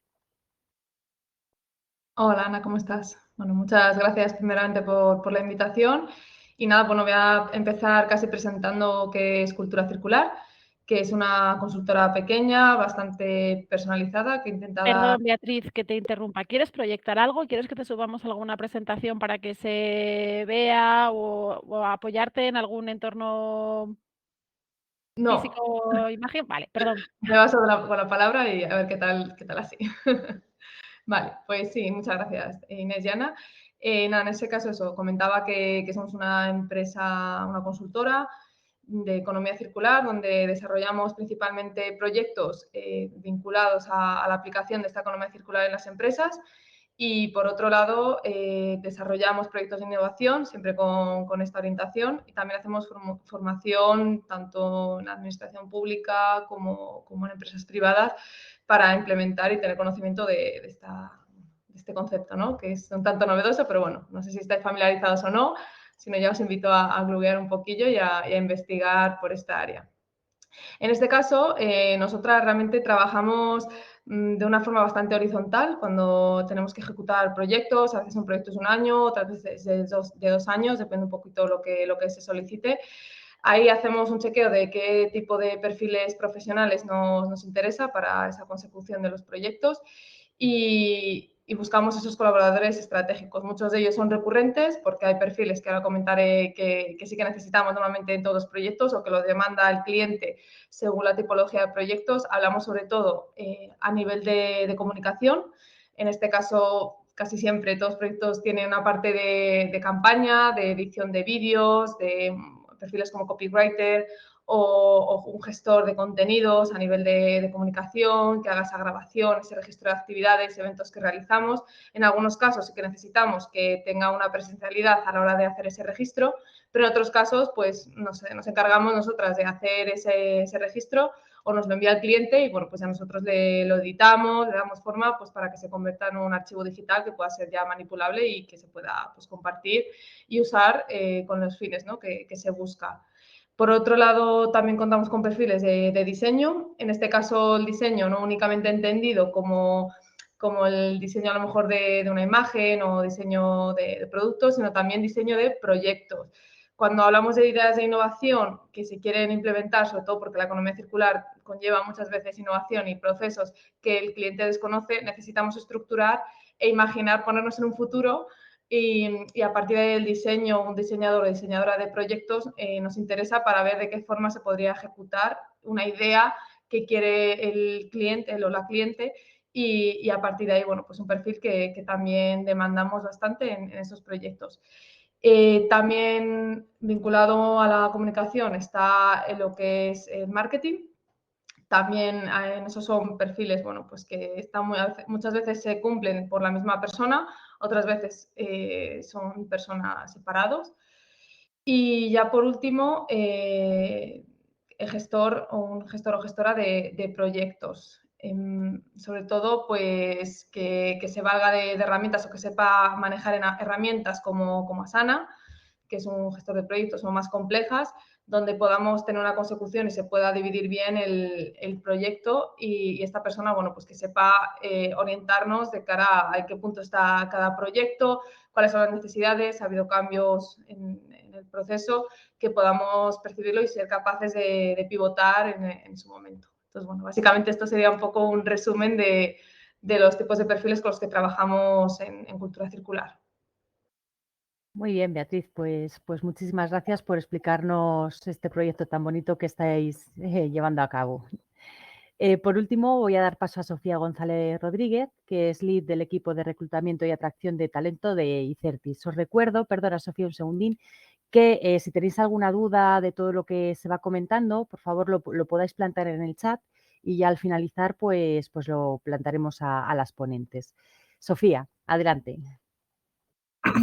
Hola Ana, ¿cómo estás? Bueno, muchas gracias primeramente por la invitación. Y nada, bueno, voy a empezar casi presentando qué es Cultura Circular, que es una consultora pequeña, bastante personalizada, que intenta dar... Perdón, Beatriz, que te interrumpa. ¿Quieres proyectar algo? ¿Quieres que te subamos alguna presentación para que se vea o apoyarte en algún entorno No, físico o imagen? Vale, perdón. me baso con la palabra y a ver qué tal así. Vale, pues sí, muchas gracias, Inés y Ana. Nada, en ese caso eso, comentaba que somos una empresa, una consultora de economía circular, donde desarrollamos principalmente proyectos vinculados a la aplicación de esta economía circular en las empresas. Y por otro lado, desarrollamos proyectos de innovación, siempre con esta orientación, y también hacemos formación tanto en administración pública como en empresas privadas para implementar y tener conocimiento de este concepto, ¿no? Que es un tanto novedoso, pero bueno, no sé si estáis familiarizados o no, sino ya os invito a googlear un poquillo y a investigar por esta área. En este caso, nosotras realmente trabajamos de una forma bastante horizontal cuando tenemos que ejecutar proyectos. A veces son proyectos de un año, otras veces de dos años, depende un poquito lo que se solicite. Ahí hacemos un chequeo de qué tipo de perfiles profesionales nos interesa para esa consecución de los proyectos y buscamos esos colaboradores estratégicos. Muchos de ellos son recurrentes porque hay perfiles que ahora comentaré que sí que necesitamos normalmente en todos los proyectos o que lo demanda el cliente según la tipología de proyectos. Hablamos sobre todo a nivel de comunicación. En este caso, casi siempre todos los proyectos tienen una parte de campaña, de edición de vídeos, de perfiles como copywriter o un gestor de contenidos a nivel de comunicación, que haga esa grabación, ese registro de actividades, eventos que realizamos. En algunos casos sí que necesitamos que tenga una presencialidad a la hora de hacer ese registro, pero en otros casos pues nos encargamos nosotras de hacer ese registro o nos lo envía el cliente y bueno, pues ya nosotros lo editamos, le damos forma pues para que se convierta en un archivo digital que pueda ser ya manipulable y que se pueda pues compartir y usar con los fines, ¿no? que se busca. Por otro lado, también contamos con perfiles de diseño. En este caso, el diseño no únicamente entendido como el diseño a lo mejor de una imagen o diseño de productos, sino también diseño de proyectos. Cuando hablamos de ideas de innovación que se quieren implementar, sobre todo porque la economía circular conlleva muchas veces innovación y procesos que el cliente desconoce, necesitamos estructurar e imaginar, ponernos en un futuro y a partir del diseño, un diseñador o diseñadora de proyectos nos interesa para ver de qué forma se podría ejecutar una idea que quiere el cliente o la cliente y a partir de ahí, bueno, pues un perfil que también demandamos bastante en esos proyectos. También vinculado a la comunicación está lo que es el marketing. También en esos son perfiles, bueno, pues que están muchas veces se cumplen por la misma persona, otras veces son personas separados. Y ya por último, el gestor o un gestor o gestora de proyectos. Sobre todo, pues que se valga de herramientas o que sepa manejar en herramientas como Asana, que es un gestor de proyectos, son más complejas, donde podamos tener una consecución y se pueda dividir bien el proyecto y esta persona, bueno, pues que sepa orientarnos de cara a qué punto está cada proyecto, cuáles son las necesidades, ha habido cambios en el proceso, que podamos percibirlo y ser capaces de pivotar en su momento. Entonces, bueno, básicamente esto sería un poco un resumen de los tipos de perfiles con los que trabajamos en cultura circular. Muy bien, Beatriz, pues muchísimas gracias por explicarnos este proyecto tan bonito que estáis llevando a cabo. Por último, voy a dar paso a Sofía González Rodríguez, que es lead del equipo de reclutamiento y atracción de talento de Icertis. Os recuerdo, perdona Sofía un segundín, que si tenéis alguna duda de todo lo que se va comentando, por favor lo podáis plantear en el chat y ya al finalizar pues lo plantaremos a las ponentes. Sofía, adelante.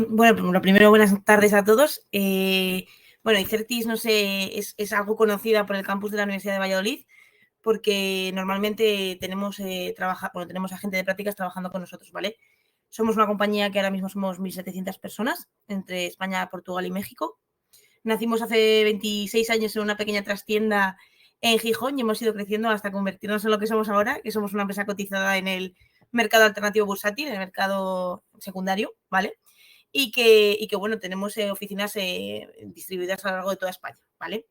Bueno, lo primero, buenas tardes a todos. Bueno, Icertis, no sé, es algo conocida por el campus de la Universidad de Valladolid porque normalmente tenemos agentes de prácticas trabajando con nosotros, ¿vale? Somos una compañía que ahora mismo somos 1.700 personas entre España, Portugal y México. Nacimos hace 26 años en una pequeña trastienda en Gijón y hemos ido creciendo hasta convertirnos en lo que somos ahora, que somos una empresa cotizada en el mercado alternativo bursátil, en el mercado secundario, ¿vale? Y que bueno, tenemos oficinas distribuidas a lo largo de toda España, ¿vale?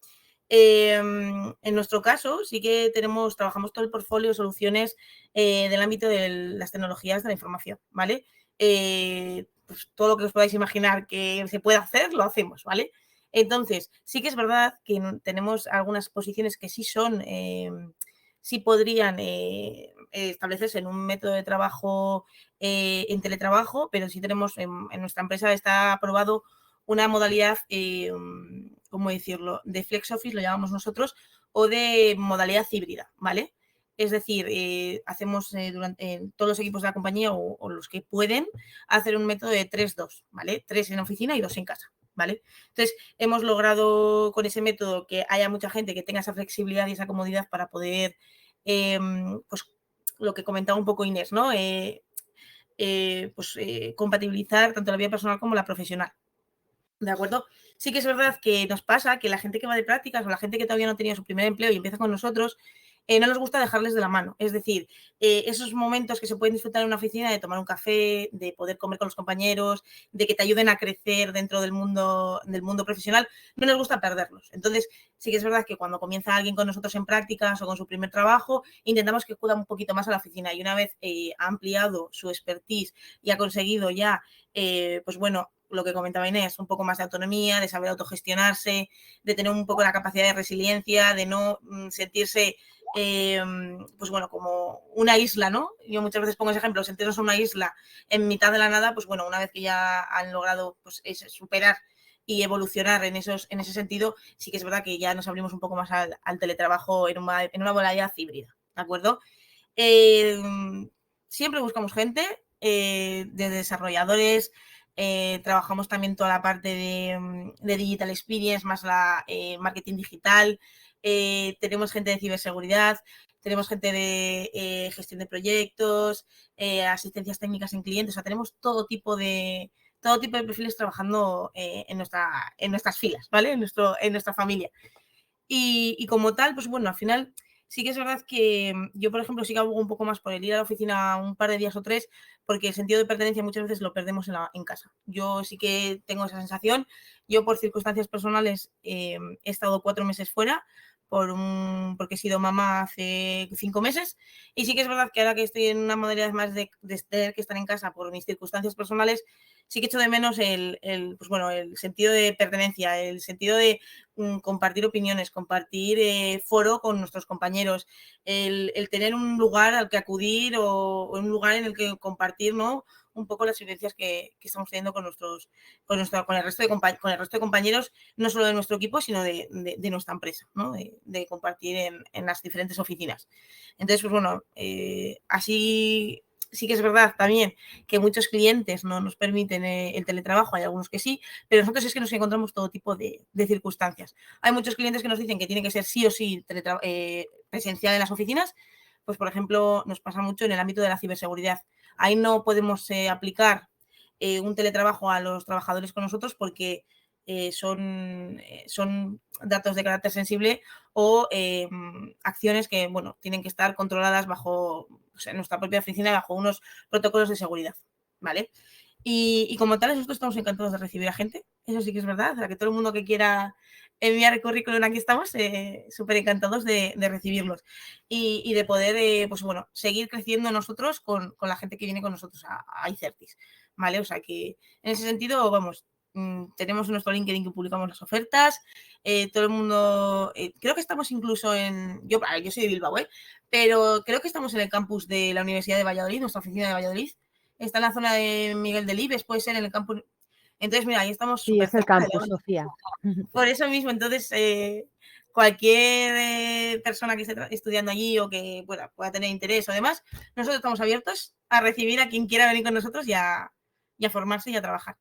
En nuestro caso, sí que trabajamos todo el portfolio de soluciones del ámbito de las tecnologías de la información, ¿vale? Pues todo lo que os podáis imaginar que se puede hacer, lo hacemos, ¿vale? Entonces, sí que es verdad que tenemos algunas posiciones que sí podrían establecerse en un método de trabajo en teletrabajo, pero sí tenemos en nuestra empresa está aprobado una modalidad, ¿cómo decirlo?, de flex office, lo llamamos nosotros, o de modalidad híbrida, ¿vale? Es decir, hacemos durante todos los equipos de la compañía o los que pueden hacer un método de 3-2, ¿vale? 3 en oficina y 2 en casa, ¿vale? Entonces, hemos logrado con ese método que haya mucha gente que tenga esa flexibilidad y esa comodidad para poder, pues, lo que comentaba un poco Inés, ¿no? Compatibilizar tanto la vida personal como la profesional. ¿De acuerdo? Sí que es verdad que nos pasa que la gente que va de prácticas o la gente que todavía no tenía su primer empleo y empieza con nosotros, no nos gusta dejarles de la mano. Es decir, esos momentos que se pueden disfrutar en una oficina de tomar un café, de poder comer con los compañeros, de que te ayuden a crecer dentro del mundo profesional, no nos gusta perderlos. Entonces, sí que es verdad que cuando comienza alguien con nosotros en prácticas o con su primer trabajo, intentamos que acuda un poquito más a la oficina y una vez ha ampliado su expertise y ha conseguido ya, pues bueno, lo que comentaba Inés, un poco más de autonomía, de saber autogestionarse, de tener un poco la capacidad de resiliencia, de no sentirse, pues bueno, como una isla, ¿no? Yo muchas veces pongo ese ejemplo, sentirnos una isla en mitad de la nada, pues bueno, una vez que ya han logrado pues, superar y evolucionar en ese sentido, sí que es verdad que ya nos abrimos un poco más al teletrabajo en una modalidad híbrida, ¿de acuerdo? Siempre buscamos gente de desarrolladores, trabajamos también toda la parte de digital experience, más la marketing digital, tenemos gente de ciberseguridad, tenemos gente de gestión de proyectos, asistencias técnicas en clientes, o sea, tenemos todo tipo de perfiles trabajando en nuestras filas, ¿vale? En nuestra familia. Y como tal, pues bueno, al final sí que es verdad que yo, por ejemplo, sí que abogo un poco más por el ir a la oficina un par de días o 3, porque el sentido de pertenencia muchas veces lo perdemos en casa. Yo sí que tengo esa sensación. Yo, por circunstancias personales, he estado 4 meses fuera porque he sido mamá hace 5 meses y sí que es verdad que ahora que estoy en una modalidad más de tener que estar en casa por mis circunstancias personales, sí que echo de menos pues bueno, el sentido de pertenencia, el sentido de compartir opiniones, compartir foro con nuestros compañeros, el tener un lugar al que acudir o un lugar en el que compartir, ¿no?, un poco las vivencias que estamos teniendo con el resto de compañeros, no solo de nuestro equipo, sino de nuestra empresa, ¿no?, de compartir en las diferentes oficinas. Entonces, pues bueno, así sí que es verdad también que muchos clientes no nos permiten el teletrabajo, hay algunos que sí, pero nosotros es que nos encontramos todo tipo de circunstancias. Hay muchos clientes que nos dicen que tiene que ser sí o sí presencial en las oficinas. Pues, por ejemplo, nos pasa mucho en el ámbito de la ciberseguridad. Ahí no podemos aplicar un teletrabajo a los trabajadores con nosotros porque son datos de carácter sensible o acciones que, bueno, tienen que estar controladas bajo, o sea, en nuestra propia oficina, bajo unos protocolos de seguridad, ¿vale? Y como tal, nosotros estamos encantados de recibir a gente, eso sí que es verdad, o sea, que todo el mundo que quiera enviar el currículum, aquí estamos, súper encantados de recibirlos y de poder, pues bueno, seguir creciendo nosotros con la gente que viene con nosotros a iCertis, ¿vale? O sea que en ese sentido, vamos, tenemos nuestro LinkedIn que publicamos las ofertas, todo el mundo, creo que estamos incluso yo soy de Bilbao, pero creo que estamos en el campus de la Universidad de Valladolid, nuestra oficina de Valladolid, está en la zona de Miguel Delibes, puede ser en el campus. Entonces, mira, ahí estamos Sí, súper es el cerca. campus, Sofía. Por eso mismo, entonces, cualquier persona que esté estudiando allí o que pueda tener interés o demás, nosotros estamos abiertos a recibir a quien quiera venir con nosotros y a formarse y a trabajar.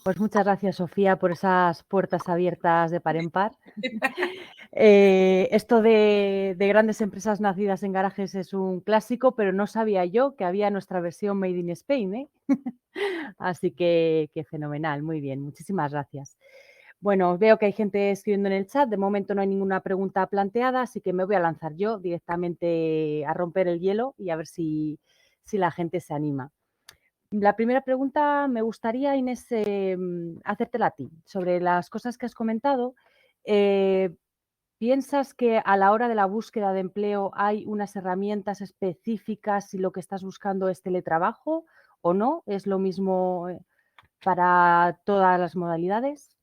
Pues muchas gracias, Sofía, por esas puertas abiertas de par en par. Esto de grandes empresas nacidas en garajes es un clásico, pero no sabía yo que había nuestra versión Made in Spain, ¿eh? Así que fenomenal, muy bien, muchísimas gracias. Bueno, veo que hay gente escribiendo en el chat, de momento no hay ninguna pregunta planteada, así que me voy a lanzar yo directamente a romper el hielo y a ver si la gente se anima. La primera pregunta me gustaría, Inés, hacértela a ti. Sobre las cosas que has comentado, ¿piensas que a la hora de la búsqueda de empleo hay unas herramientas específicas si lo que estás buscando es teletrabajo o no? ¿Es lo mismo para todas las modalidades?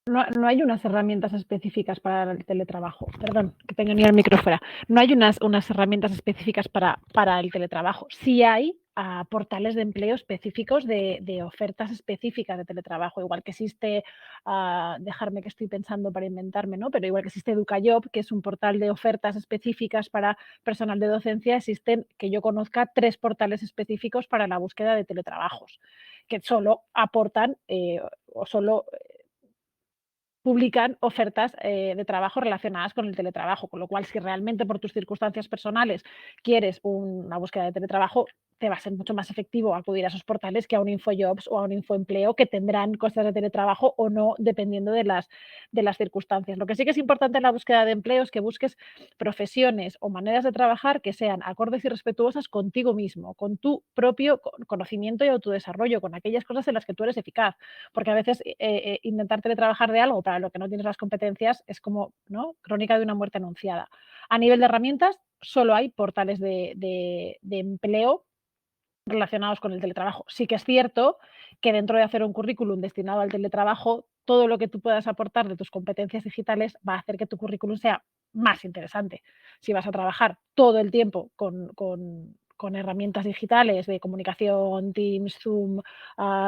No hay unas herramientas específicas para el teletrabajo. Perdón, que tenía el micro fuera. No hay unas herramientas específicas para el teletrabajo. Sí hay portales de empleo específicos de ofertas específicas de teletrabajo. Igual que existe, dejarme que estoy pensando para inventarme, ¿no? Pero igual que existe EducaJob, que es un portal de ofertas específicas para personal de docencia, existen, que yo conozca, 3 portales específicos para la búsqueda de teletrabajos, que solo aportan o solo publican ofertas de trabajo relacionadas con el teletrabajo, con lo cual si realmente por tus circunstancias personales quieres una búsqueda de teletrabajo, te va a ser mucho más efectivo acudir a esos portales que a un InfoJobs o a un InfoEmpleo, que tendrán cosas de teletrabajo o no, dependiendo de las circunstancias. Lo que sí que es importante en la búsqueda de empleo es que busques profesiones o maneras de trabajar que sean acordes y respetuosas contigo mismo, con tu propio conocimiento y autodesarrollo, con aquellas cosas en las que tú eres eficaz, porque a veces intentar teletrabajar de algo para lo que no tienes las competencias es como, ¿no?, crónica de una muerte anunciada. A nivel de herramientas, solo hay portales de empleo relacionados con el teletrabajo. Sí que es cierto que dentro de hacer un currículum destinado al teletrabajo, todo lo que tú puedas aportar de tus competencias digitales va a hacer que tu currículum sea más interesante. Si vas a trabajar todo el tiempo con herramientas digitales de comunicación, Teams, Zoom,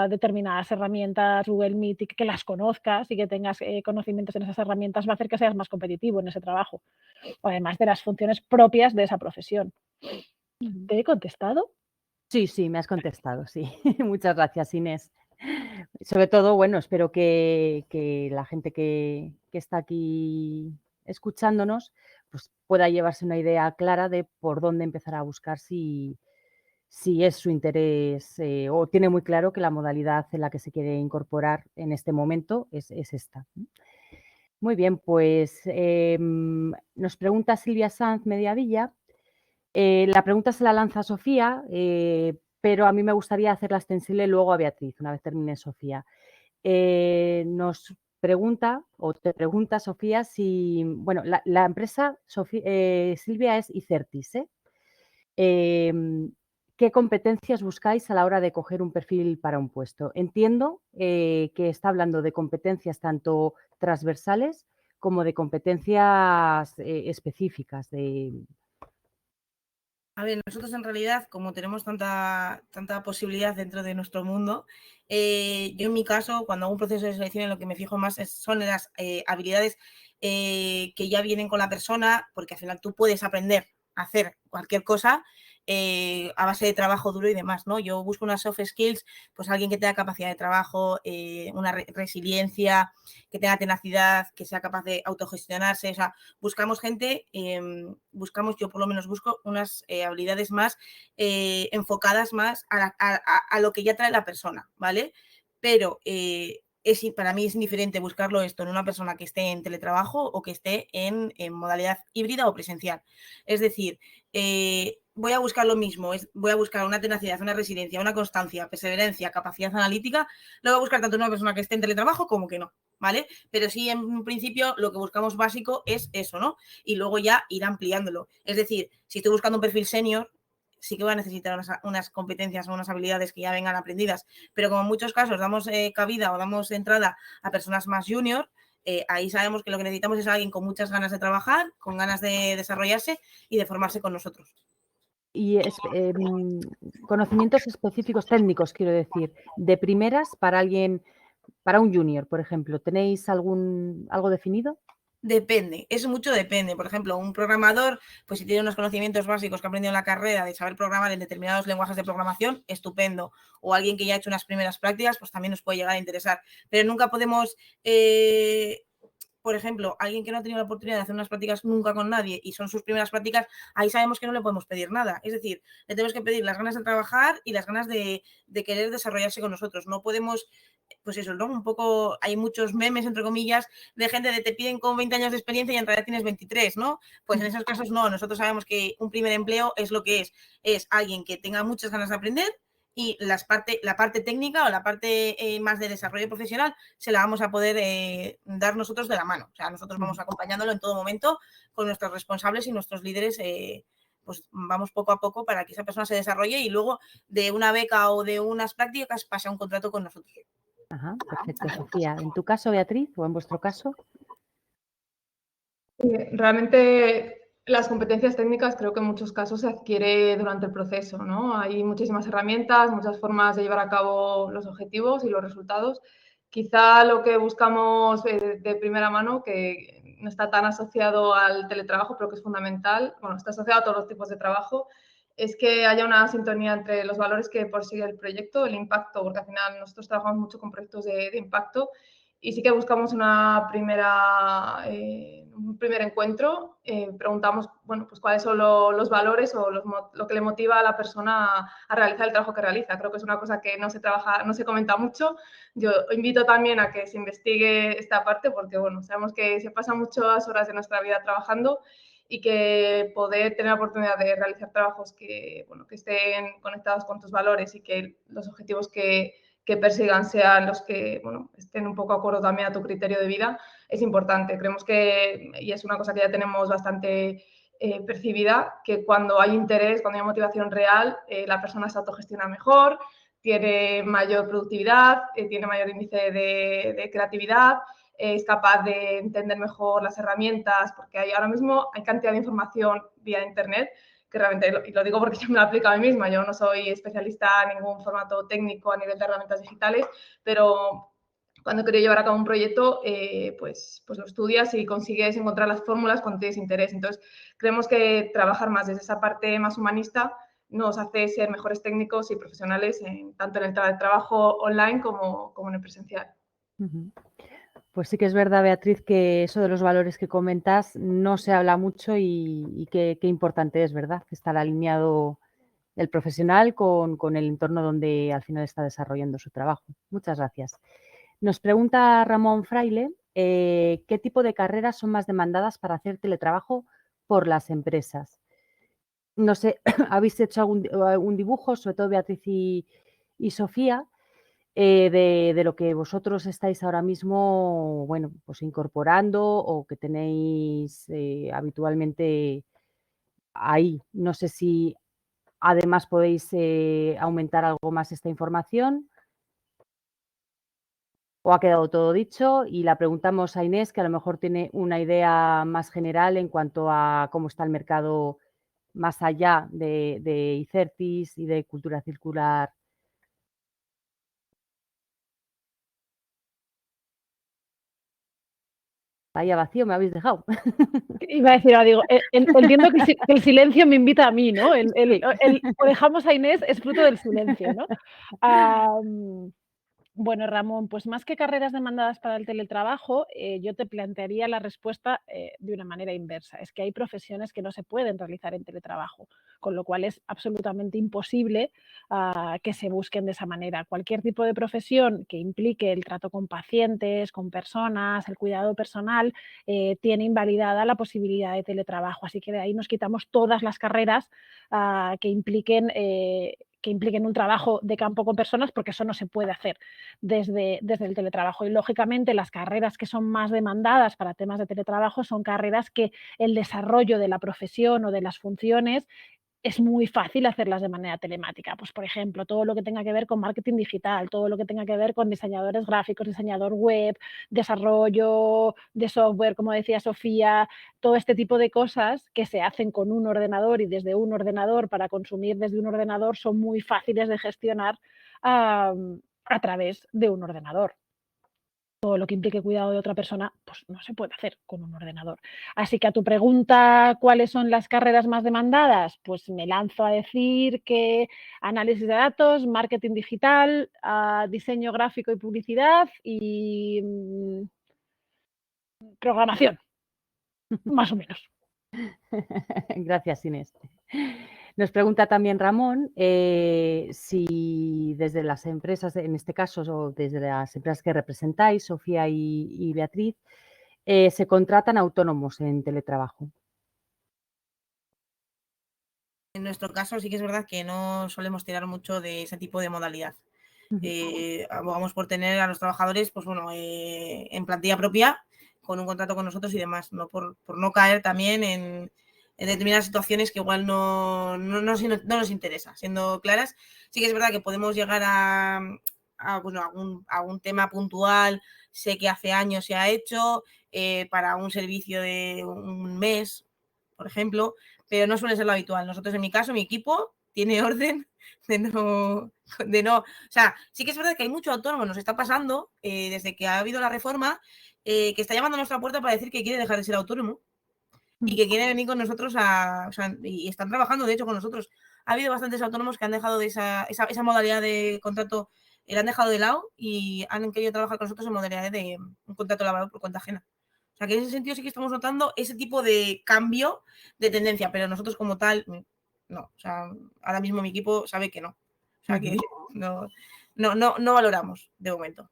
determinadas herramientas, Google Meet, y que las conozcas y que tengas conocimientos en esas herramientas, va a hacer que seas más competitivo en ese trabajo, además de las funciones propias de esa profesión. ¿Te he contestado? Sí, me has contestado, sí. Muchas gracias, Inés. Sobre todo, bueno, espero que la gente que está aquí escuchándonos pues pueda llevarse una idea clara de por dónde empezar a buscar si es su interés o tiene muy claro que la modalidad en la que se quiere incorporar en este momento es esta. Muy bien, pues nos pregunta Silvia Sanz Mediavilla. La pregunta se la lanza Sofía, pero a mí me gustaría hacerla extensible luego a Beatriz, una vez termine Sofía. Nos pregunta, o te pregunta Sofía, si, bueno, la empresa, Silvia, es iCertis, ¿qué competencias buscáis a la hora de coger un perfil para un puesto? Entiendo que está hablando de competencias tanto transversales como de competencias específicas. A ver, nosotros en realidad, como tenemos tanta posibilidad dentro de nuestro mundo, yo en mi caso, cuando hago un proceso de selección, en lo que me fijo más son las habilidades que ya vienen con la persona, porque al final tú puedes aprender a hacer cualquier cosa a base de trabajo duro y demás, ¿no? Yo busco unas soft skills, pues alguien que tenga capacidad de trabajo, una resiliencia, que tenga tenacidad, que sea capaz de autogestionarse, o sea, buscamos gente, yo por lo menos busco unas habilidades más enfocadas más a lo que ya trae la persona, ¿vale? Pero para mí es indiferente buscarlo esto en una persona que esté en teletrabajo o que esté en modalidad híbrida o presencial. Es decir, voy a buscar lo mismo, voy a buscar una tenacidad, una resiliencia, una constancia, perseverancia, capacidad analítica, lo voy a buscar tanto en una persona que esté en teletrabajo como que no, ¿vale? Pero sí, en principio, lo que buscamos básico es eso, ¿no? Y luego ya ir ampliándolo. Es decir, si estoy buscando un perfil senior, sí que voy a necesitar unas competencias o unas habilidades que ya vengan aprendidas, pero como en muchos casos damos cabida o damos entrada a personas más junior, ahí sabemos que lo que necesitamos es alguien con muchas ganas de trabajar, con ganas de desarrollarse y de formarse con nosotros. Y conocimientos específicos técnicos, quiero decir, de primeras para alguien, para un junior, por ejemplo, ¿tenéis algo definido? Depende, eso mucho depende. Por ejemplo, un programador, pues si tiene unos conocimientos básicos que ha aprendido en la carrera de saber programar en determinados lenguajes de programación, estupendo. O alguien que ya ha hecho unas primeras prácticas, pues también nos puede llegar a interesar. Pero nunca podemos, por ejemplo, alguien que no ha tenido la oportunidad de hacer unas prácticas nunca con nadie y son sus primeras prácticas, ahí sabemos que no le podemos pedir nada. Es decir, le tenemos que pedir las ganas de trabajar y las ganas de querer desarrollarse con nosotros. No podemos, pues eso, ¿no? Un poco, hay muchos memes, entre comillas, de gente de te piden con 20 años de experiencia y en realidad tienes 23, ¿no? Pues en esos casos no, nosotros sabemos que un primer empleo es lo que es alguien que tenga muchas ganas de aprender y la parte técnica o la parte más de desarrollo profesional se la vamos a poder dar nosotros de la mano. O sea, nosotros vamos acompañándolo en todo momento con nuestros responsables y nuestros líderes, pues vamos poco a poco para que esa persona se desarrolle y luego de una beca o de unas prácticas pase a un contrato con nosotros. Ajá, perfecto, Sofía. ¿En tu caso, Beatriz, o en vuestro caso? Realmente las competencias técnicas creo que en muchos casos se adquiere durante el proceso, ¿no? Hay muchísimas herramientas, muchas formas de llevar a cabo los objetivos y los resultados. Quizá lo que buscamos de primera mano, que no está tan asociado al teletrabajo, pero que es fundamental, bueno, está asociado a todos los tipos de trabajo, es que haya una sintonía entre los valores que persigue el proyecto, el impacto, porque al final nosotros trabajamos mucho con proyectos de impacto y sí que buscamos un primer encuentro. Preguntamos, bueno, pues cuáles son los valores o lo que le motiva a la persona a realizar el trabajo que realiza. Creo que es una cosa que no se comenta mucho. Yo invito también a que se investigue esta parte porque, bueno, sabemos que se pasan muchas horas de nuestra vida trabajando y que poder tener la oportunidad de realizar trabajos que, bueno, que estén conectados con tus valores y que los objetivos que persigan sean los que, bueno, estén un poco de acuerdo también a tu criterio de vida, es importante. Creemos que, y es una cosa que ya tenemos bastante percibida, que cuando hay interés, cuando hay motivación real, la persona se autogestiona mejor, tiene mayor productividad, tiene mayor índice de creatividad, es capaz de entender mejor las herramientas, porque ahora mismo hay cantidad de información vía internet que realmente, y lo digo porque yo me lo aplico a mí misma, yo no soy especialista en ningún formato técnico a nivel de herramientas digitales, pero cuando quiero llevar a cabo un proyecto, pues lo estudias y consigues encontrar las fórmulas cuando tienes interés. Entonces, creemos que trabajar más desde esa parte más humanista nos hace ser mejores técnicos y profesionales tanto en el trabajo online como en el presencial. Pues sí que es verdad, Beatriz, que eso de los valores que comentas no se habla mucho y qué importante es, ¿verdad? Estar alineado el profesional con el entorno donde al final está desarrollando su trabajo. Muchas gracias. Nos pregunta Ramón Fraile, ¿qué tipo de carreras son más demandadas para hacer teletrabajo por las empresas? No sé, ¿habéis hecho algún dibujo, sobre todo Beatriz y Sofía, de lo que vosotros estáis ahora mismo, bueno, pues incorporando o que tenéis habitualmente ahí? No sé si además podéis aumentar algo más esta información o ha quedado todo dicho, y la preguntamos a Inés, que a lo mejor tiene una idea más general en cuanto a cómo está el mercado más allá de Icertis y de cultura circular. Vaya vacío me habéis dejado. Iba a decir, digo, entiendo que el silencio me invita a mí, ¿no? O dejamos a Inés es fruto del silencio, ¿no? Bueno, Ramón, pues más que carreras demandadas para el teletrabajo, yo te plantearía la respuesta de una manera inversa. Es que hay profesiones que no se pueden realizar en teletrabajo, con lo cual es absolutamente imposible que se busquen de esa manera. Cualquier tipo de profesión que implique el trato con pacientes, con personas, el cuidado personal, tiene invalidada la posibilidad de teletrabajo. Así que de ahí nos quitamos todas las carreras que impliquen un trabajo de campo con personas, porque eso no se puede hacer desde el teletrabajo. Y lógicamente las carreras que son más demandadas para temas de teletrabajo son carreras que el desarrollo de la profesión o de las funciones es muy fácil hacerlas de manera telemática. Pues, por ejemplo, todo lo que tenga que ver con marketing digital, todo lo que tenga que ver con diseñadores gráficos, diseñador web, desarrollo de software, como decía Sofía, todo este tipo de cosas que se hacen con un ordenador y desde un ordenador para consumir desde un ordenador son muy fáciles de gestionar a través de un ordenador. Todo lo que implique cuidado de otra persona, pues no se puede hacer con un ordenador. Así que a tu pregunta, ¿cuáles son las carreras más demandadas? Pues me lanzo a decir que análisis de datos, marketing digital, diseño gráfico y publicidad y programación, más o menos. Gracias, Inés. Nos pregunta también Ramón si desde las empresas, en este caso, o desde las empresas que representáis, Sofía y Beatriz, se contratan autónomos en teletrabajo. En nuestro caso sí que es verdad que no solemos tirar mucho de ese tipo de modalidad. Abogamos por tener a los trabajadores, pues bueno, en plantilla propia, con un contrato con nosotros y demás, ¿no? Por no caer también en determinadas situaciones que igual no nos interesa. Siendo claras, sí que es verdad que podemos llegar a algún tema puntual, sé que hace años se ha hecho, para un servicio de un mes, por ejemplo, pero no suele ser lo habitual. Nosotros, en mi caso, mi equipo tiene orden de no. O sea, sí que es verdad que hay mucho autónomo, nos está pasando desde que ha habido la reforma, que está llamando a nuestra puerta para decir que quiere dejar de ser autónomo y que quiere venir con nosotros y están trabajando, de hecho, con nosotros. Ha habido bastantes autónomos que han dejado de esa modalidad de contrato, la han dejado de lado y han querido trabajar con nosotros en modalidad de un contrato laboral por cuenta ajena. O sea, que en ese sentido sí que estamos notando ese tipo de cambio de tendencia, pero nosotros como tal, no. O sea, ahora mismo mi equipo sabe que no. O sea, que no valoramos de momento.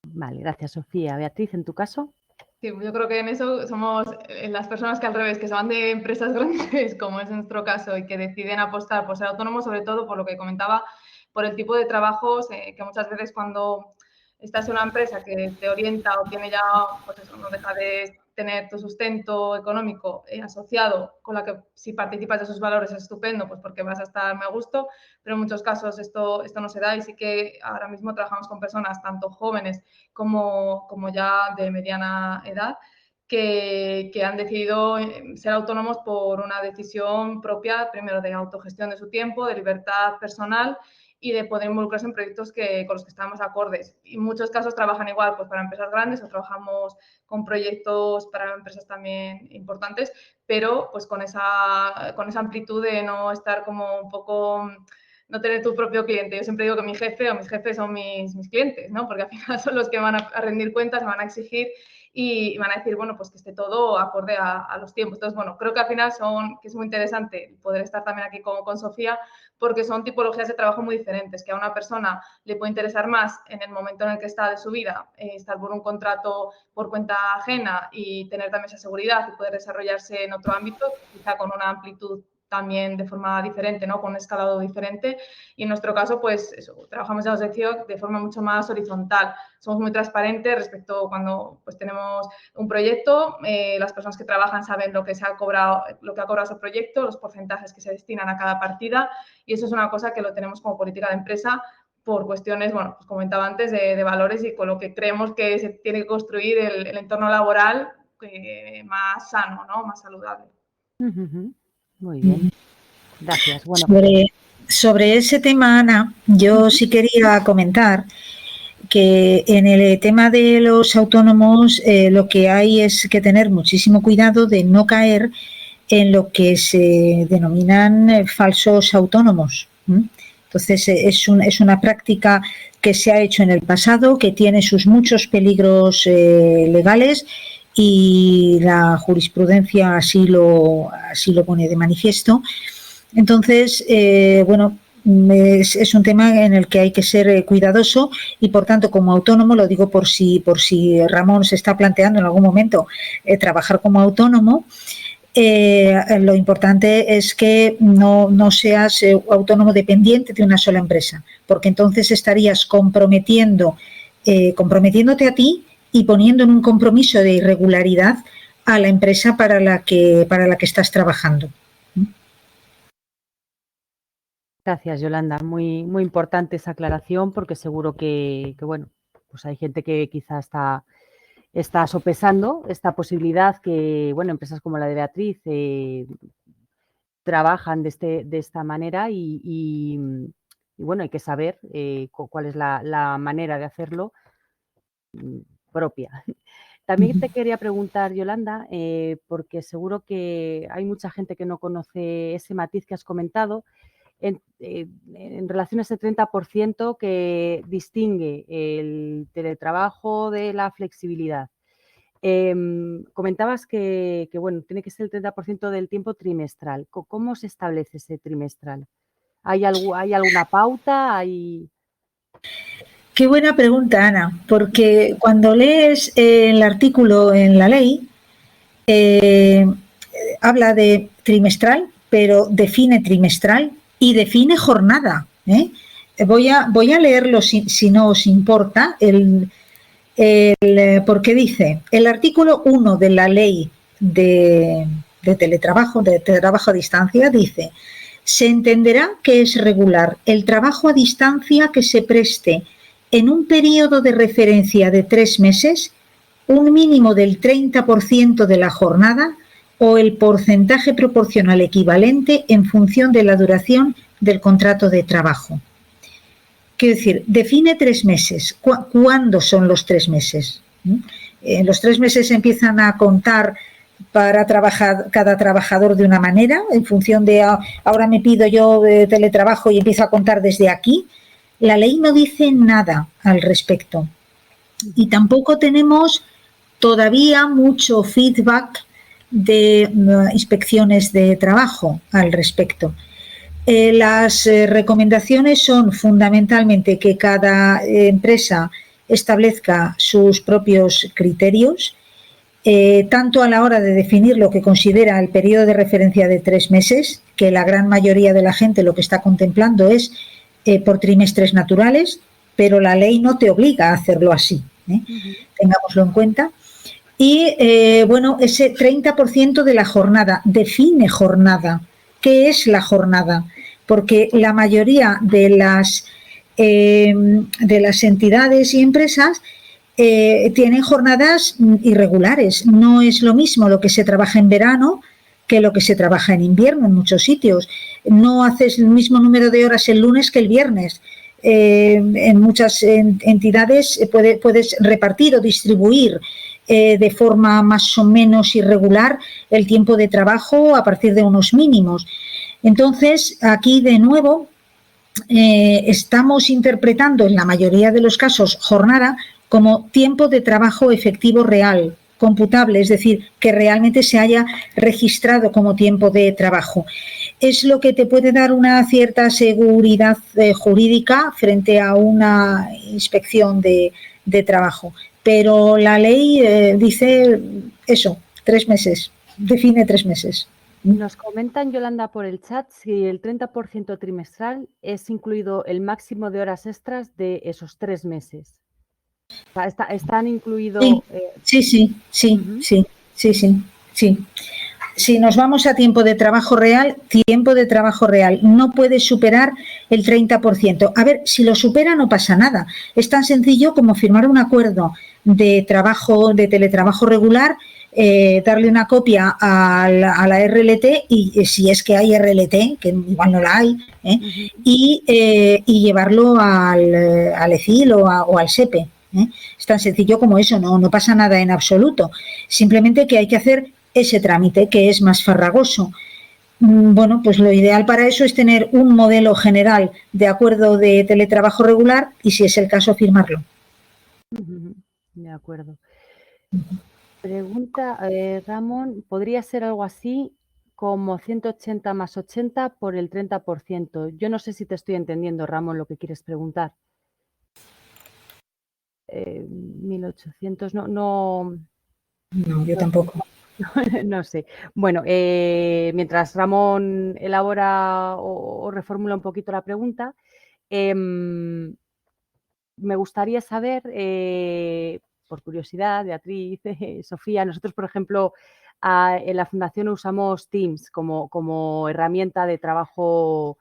Vale, gracias, Sofía. Beatriz, ¿en tu caso? Sí, yo creo que en eso somos las personas que al revés, que se van de empresas grandes, como es nuestro caso, y que deciden apostar por ser autónomos, sobre todo por lo que comentaba, por el tipo de trabajos que muchas veces cuando estás en una empresa que te orienta o tiene ya, pues eso, no deja de tener tu sustento económico asociado, con la que si participas de esos valores es estupendo, pues porque vas a estar muy a gusto, pero en muchos casos esto no se da y sí que ahora mismo trabajamos con personas tanto jóvenes como ya de mediana edad que han decidido ser autónomos por una decisión propia, primero de autogestión de su tiempo, de libertad personal y de poder involucrarse en proyectos con los que estamos acordes. Y en muchos casos trabajan igual pues para empresas grandes o trabajamos con proyectos para empresas también importantes, pero pues con esa amplitud de no estar como un poco, no tener tu propio cliente. Yo siempre digo que mi jefe o mis jefes son mis clientes, ¿no? Porque al final son los que van a rendir cuentas, van a exigir y van a decir, bueno, pues que esté todo acorde a los tiempos. Entonces, bueno, creo que al final que es muy interesante poder estar también aquí con Sofía, porque son tipologías de trabajo muy diferentes, que a una persona le puede interesar más en el momento en el que está de su vida, estar por un contrato por cuenta ajena y tener también esa seguridad y poder desarrollarse en otro ámbito, quizá con una amplitud también de forma diferente, ¿no? Con un escalado diferente. Y en nuestro caso, pues eso, trabajamos, ya os decía, de forma mucho más horizontal. Somos muy transparentes respecto cuando pues tenemos un proyecto, las personas que trabajan saben lo que ha cobrado ese proyecto, los porcentajes que se destinan a cada partida y eso es una cosa que lo tenemos como política de empresa por cuestiones, bueno, pues comentaba antes, de valores y con lo que creemos que se tiene que construir el entorno laboral más sano, ¿no? Más saludable. Muy bien, gracias. Bueno, sobre ese tema, Ana, yo sí quería comentar que en el tema de los autónomos lo que hay es que tener muchísimo cuidado de no caer en lo que se denominan falsos autónomos. Entonces, es una práctica que se ha hecho en el pasado, que tiene sus muchos peligros legales y la jurisprudencia así lo pone de manifiesto. Entonces, bueno, es un tema en el que hay que ser cuidadoso y, por tanto, como autónomo, lo digo por si Ramón se está planteando en algún momento trabajar como autónomo, lo importante es que no seas autónomo dependiente de una sola empresa, porque entonces estarías comprometiéndote a ti y poniendo en un compromiso de irregularidad a la empresa para la que estás trabajando. Gracias, Yolanda. Muy, muy importante esa aclaración, porque seguro que bueno, pues hay gente que quizá está sopesando esta posibilidad, que bueno, empresas como la de Beatriz trabajan de esta manera y bueno, hay que saber cuál es la manera de hacerlo propia. También te quería preguntar, Yolanda, porque seguro que hay mucha gente que no conoce ese matiz que has comentado en relación a ese 30% que distingue el teletrabajo de la flexibilidad. Comentabas que bueno, tiene que ser el 30% del tiempo trimestral. ¿Cómo se establece ese trimestral? ¿Hay alguna pauta? Qué buena pregunta, Ana, porque cuando lees el artículo en la ley, habla de trimestral, pero define trimestral y define jornada. Voy a leerlo si no os importa, porque dice, el artículo 1 de la ley de teletrabajo a distancia, dice: se entenderá que es regular el trabajo a distancia que se preste en un periodo de referencia de 3 meses, un mínimo del 30% de la jornada o el porcentaje proporcional equivalente en función de la duración del contrato de trabajo. Quiero decir, define 3 meses. ¿Cuándo son los 3 meses? Los 3 meses empiezan a contar para trabajar cada trabajador de una manera, en función de ahora me pido yo teletrabajo y empiezo a contar desde aquí. La ley no dice nada al respecto. Y tampoco tenemos todavía mucho feedback de inspecciones de trabajo al respecto. Las recomendaciones son fundamentalmente que cada empresa establezca sus propios criterios, tanto a la hora de definir lo que considera el periodo de referencia de 3 meses, que la gran mayoría de la gente lo que está contemplando es por trimestres naturales, pero la ley no te obliga a hacerlo así. Tengámoslo en cuenta. Y bueno, ese 30% de la jornada, define jornada. ¿Qué es la jornada? Porque la mayoría de las entidades y empresas tienen jornadas irregulares. No es lo mismo lo que se trabaja en verano que lo que se trabaja en invierno en muchos sitios. No haces el mismo número de horas el lunes que el viernes. En muchas entidades puedes repartir o distribuir de forma más o menos irregular el tiempo de trabajo a partir de unos mínimos. Entonces, aquí de nuevo estamos interpretando en la mayoría de los casos jornada como tiempo de trabajo efectivo real, computable, es decir, que realmente se haya registrado como tiempo de trabajo. Es lo que te puede dar una cierta seguridad jurídica frente a una inspección de trabajo. Pero la ley dice eso, 3 meses, define 3 meses. Nos comentan, Yolanda, por el chat, si el 30% trimestral es incluido el máximo de horas extras de esos 3 meses. O sea, ¿están incluidos? Sí. Si nos vamos a tiempo de trabajo real no puede superar el 30%. A ver, si lo supera no pasa nada. Es tan sencillo como firmar un acuerdo de teletrabajo regular, darle una copia a la RLT, y si es que hay RLT, que igual no la hay, y llevarlo al ECIL o al SEPE. Es tan sencillo como eso, no pasa nada en absoluto. Simplemente que hay que hacer ese trámite, que es más farragoso. Bueno, pues lo ideal para eso es tener un modelo general de acuerdo de teletrabajo regular y, si es el caso, firmarlo. De acuerdo. Pregunta, Ramón, ¿podría ser algo así? como 180 más 80 por el 30%. Yo no sé si te estoy entendiendo, Ramón, lo que quieres preguntar. 1800, No, yo tampoco. no sé. Bueno, mientras Ramón elabora o reformula un poquito la pregunta, me gustaría saber, por curiosidad, Beatriz, Sofía, nosotros, por ejemplo, en la Fundación usamos Teams como herramienta de trabajo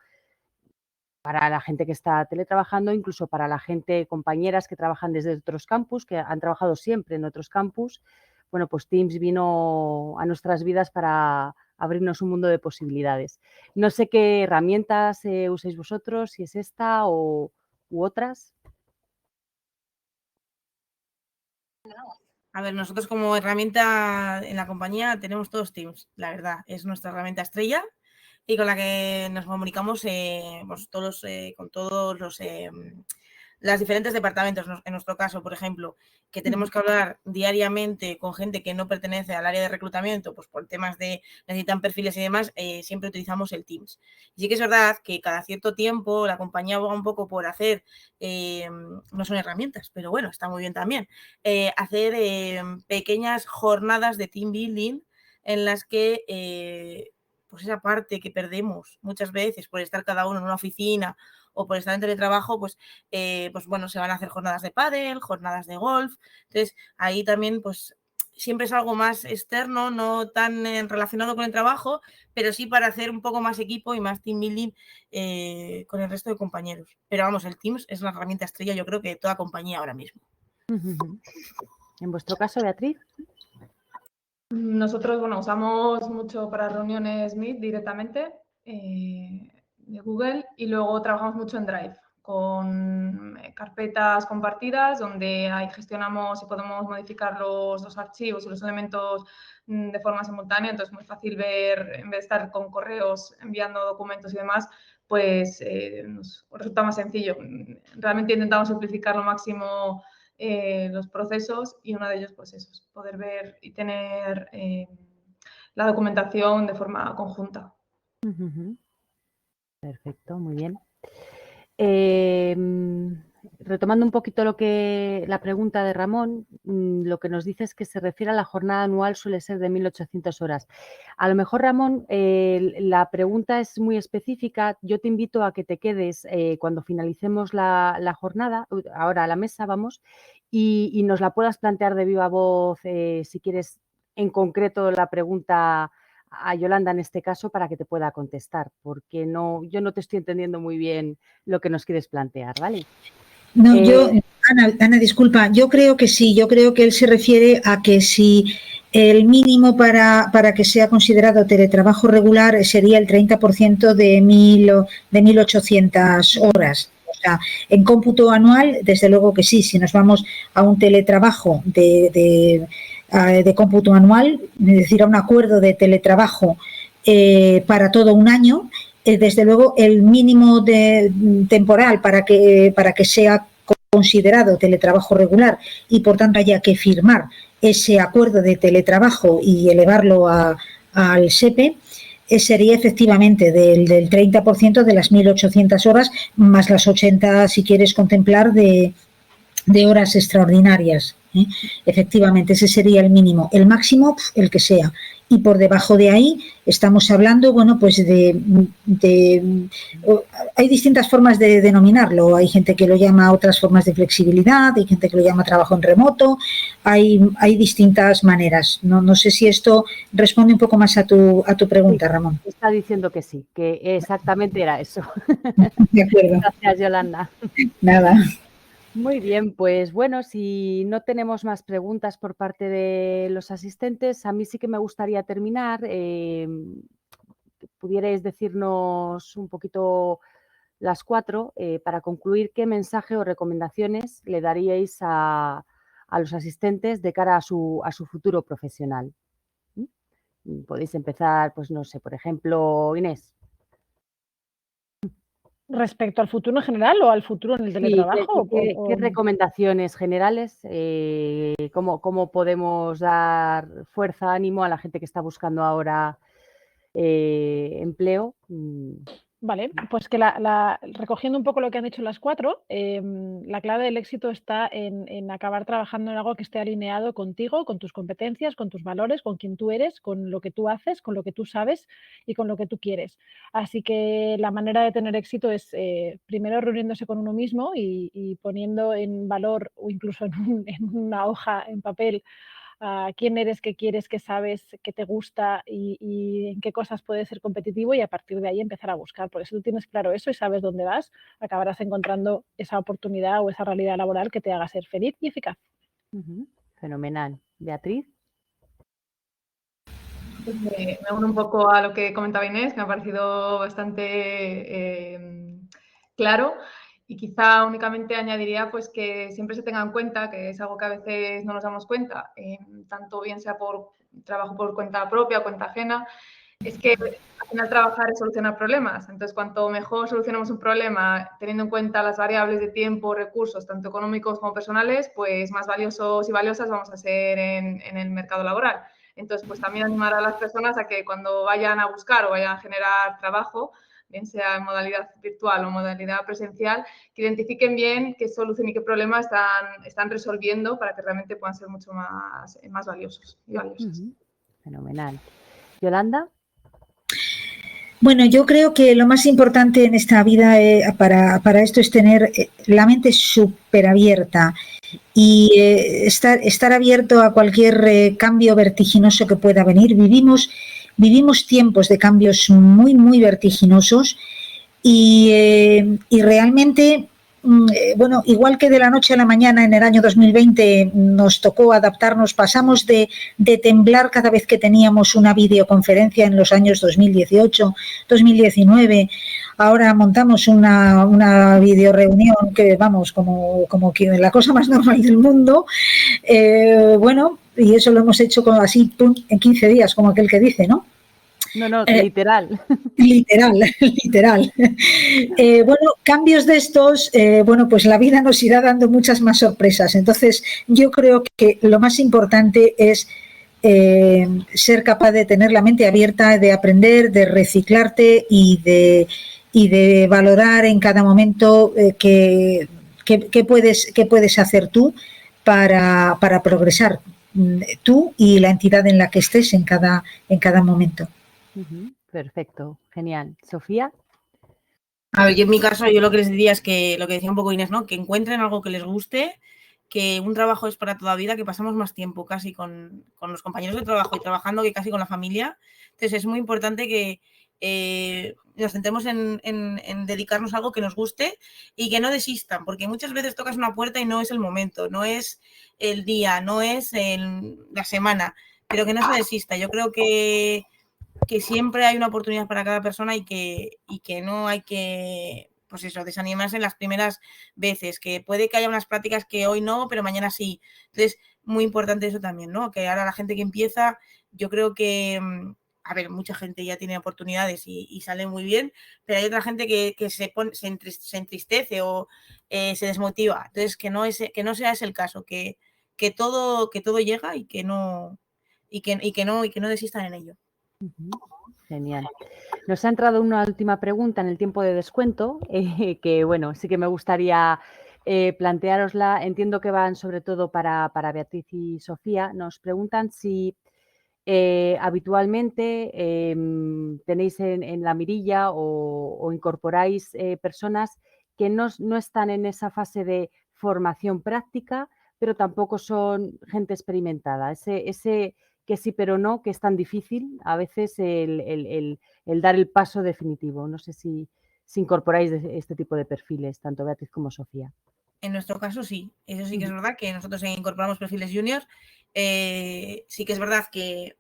para la gente que está teletrabajando, incluso para la gente, compañeras que trabajan desde otros campus, que han trabajado siempre en otros campus. Bueno, pues Teams vino a nuestras vidas para abrirnos un mundo de posibilidades. No sé qué herramientas usáis vosotros, si es esta u otras. A ver, nosotros como herramienta en la compañía tenemos todos Teams, la verdad, es nuestra herramienta estrella y con la que nos comunicamos pues con todos los diferentes departamentos. En nuestro caso, por ejemplo, que tenemos que hablar diariamente con gente que no pertenece al área de reclutamiento, pues por temas de necesitan perfiles y demás, siempre utilizamos el Teams. Y sí que es verdad que cada cierto tiempo la compañía aboga un poco por hacer, no son herramientas, pero bueno, está muy bien también, hacer pequeñas jornadas de team building en las que pues esa parte que perdemos muchas veces por estar cada uno en una oficina o por estar en teletrabajo, pues bueno, se van a hacer jornadas de pádel, jornadas de golf. Entonces, ahí también, pues, siempre es algo más externo, no tan relacionado con el trabajo, pero sí para hacer un poco más equipo y más team building con el resto de compañeros. Pero vamos, el Teams es la herramienta estrella, yo creo que de toda compañía ahora mismo. En vuestro caso, Beatriz. Nosotros, bueno, usamos mucho para reuniones Meet directamente de Google y luego trabajamos mucho en Drive con carpetas compartidas donde ahí gestionamos y podemos modificar los archivos y los elementos de forma simultánea. Entonces, es muy fácil ver, en vez de estar con correos enviando documentos y demás, pues nos resulta más sencillo. Realmente intentamos simplificar lo máximo los procesos y uno de ellos, pues eso, es poder ver y tener la documentación de forma conjunta. Perfecto, muy bien. Retomando un poquito la pregunta de Ramón, lo que nos dice es que se refiere a la jornada anual suele ser de 1.800 horas. A lo mejor, Ramón, la pregunta es muy específica. Yo te invito a que te quedes cuando finalicemos la jornada, ahora a la mesa vamos, y nos la puedas plantear de viva voz, si quieres, en concreto la pregunta a Yolanda en este caso para que te pueda contestar, porque yo no te estoy entendiendo muy bien lo que nos quieres plantear, ¿vale? No, Ana, disculpa, yo creo que sí, yo creo que él se refiere a que si el mínimo para que sea considerado teletrabajo regular sería el 30% de 1.800 horas. O sea, en cómputo anual, desde luego que sí, si nos vamos a un teletrabajo de cómputo anual, es decir, a un acuerdo de teletrabajo para todo un año, desde luego el mínimo temporal para que sea considerado teletrabajo regular y por tanto haya que firmar ese acuerdo de teletrabajo y elevarlo al SEPE, sería efectivamente del 30% de las 1.800 horas más las 80 si quieres contemplar de horas extraordinarias. Efectivamente, ese sería el mínimo. El máximo, el que sea. Y por debajo de ahí estamos hablando, bueno, pues hay distintas formas de denominarlo. Hay gente que lo llama otras formas de flexibilidad, hay gente que lo llama trabajo en remoto, hay distintas maneras. No sé si esto responde un poco más a tu pregunta, Ramón. Está diciendo que sí, que exactamente era eso. De acuerdo. Gracias, Yolanda. Nada. Muy bien, pues bueno, si no tenemos más preguntas por parte de los asistentes, a mí sí que me gustaría terminar. Pudierais decirnos un poquito las 4 para concluir qué mensaje o recomendaciones le daríais a los asistentes de cara a su futuro profesional. Podéis empezar, pues no sé, por ejemplo, Inés. ¿Respecto al futuro en general o al futuro en el teletrabajo? Sí, ¿qué recomendaciones generales? ¿Cómo podemos dar fuerza, ánimo a la gente que está buscando ahora empleo. Vale, pues que recogiendo un poco lo que han dicho las cuatro, la clave del éxito está en acabar trabajando en algo que esté alineado contigo, con tus competencias, con tus valores, con quien tú eres, con lo que tú haces, con lo que tú sabes y con lo que tú quieres. Así que la manera de tener éxito es primero reuniéndose con uno mismo y poniendo en valor o incluso en una hoja, en papel, quién eres, qué quieres, qué sabes, qué te gusta y en qué cosas puedes ser competitivo y a partir de ahí empezar a buscar. Porque si tú tienes claro eso y sabes dónde vas, acabarás encontrando esa oportunidad o esa realidad laboral que te haga ser feliz y eficaz. Fenomenal. Beatriz. Pues me uno un poco a lo que comentaba Inés, que me ha parecido bastante claro. Y quizá únicamente añadiría pues que siempre se tenga en cuenta, que es algo que a veces no nos damos cuenta, tanto bien sea por trabajo por cuenta propia o cuenta ajena, es que al final trabajar es solucionar problemas. Entonces, cuanto mejor solucionamos un problema teniendo en cuenta las variables de tiempo, recursos, tanto económicos como personales, pues más valiosos y valiosas vamos a ser en el mercado laboral. Entonces, pues también animar a las personas a que cuando vayan a buscar o vayan a generar trabajo, bien sea en modalidad virtual o modalidad presencial, que identifiquen bien qué solución y qué problema están resolviendo para que realmente puedan ser mucho más valiosos y valiosas. Fenomenal. Yolanda. Bueno, yo creo que lo más importante en esta vida para esto es tener la mente súper abierta y estar abierto a cualquier cambio vertiginoso que pueda venir. Vivimos tiempos de cambios muy, muy vertiginosos y realmente, bueno, igual que de la noche a la mañana en el año 2020 nos tocó adaptarnos, pasamos de temblar cada vez que teníamos una videoconferencia en los años 2018, 2019, ahora montamos una videoreunión que vamos, como que la cosa más normal del mundo, bueno, y eso lo hemos hecho así en 15 días, como aquel que dice, ¿no? No, literal. Literal. Bueno, cambios de estos, bueno, pues la vida nos irá dando muchas más sorpresas. Entonces, yo creo que lo más importante es ser capaz de tener la mente abierta, de aprender, de reciclarte y de valorar en cada momento qué puedes hacer tú para progresar, tú y la entidad en la que estés en cada momento. Perfecto, genial. Sofía. A ver, yo en mi caso, yo lo que les diría es que, lo que decía un poco Inés, ¿no? Que encuentren algo que les guste, que un trabajo es para toda vida, que pasamos más tiempo casi con los compañeros de trabajo y trabajando que casi con la familia. Entonces es muy importante que nos centremos en dedicarnos a algo que nos guste y que no desistan, porque muchas veces tocas una puerta y no es el momento, no es el día, no es la semana, pero que no se desista. Yo creo que siempre hay una oportunidad para cada persona y que no hay que, pues eso, desanimarse en las primeras veces, que puede que haya unas prácticas que hoy no, pero mañana sí. Entonces, muy importante eso también, ¿no? Que ahora la gente que empieza, yo creo que, a ver, mucha gente ya tiene oportunidades y sale muy bien, pero hay otra gente que se entristece o se desmotiva. Entonces, que no sea ese el caso, que todo llega y que no desistan en ello. Genial. Nos ha entrado una última pregunta en el tiempo de descuento, que bueno, sí que me gustaría planteárosla. Entiendo que van sobre todo para Beatriz y Sofía. Nos preguntan si habitualmente tenéis en la mirilla o incorporáis personas que no están en esa fase de formación práctica, pero tampoco son gente experimentada. Ese que sí pero no, que es tan difícil a veces el dar el paso definitivo. No sé si incorporáis este tipo de perfiles, tanto Beatriz como Sofía. En nuestro caso sí, eso sí que es verdad que nosotros incorporamos perfiles juniors, sí que es verdad que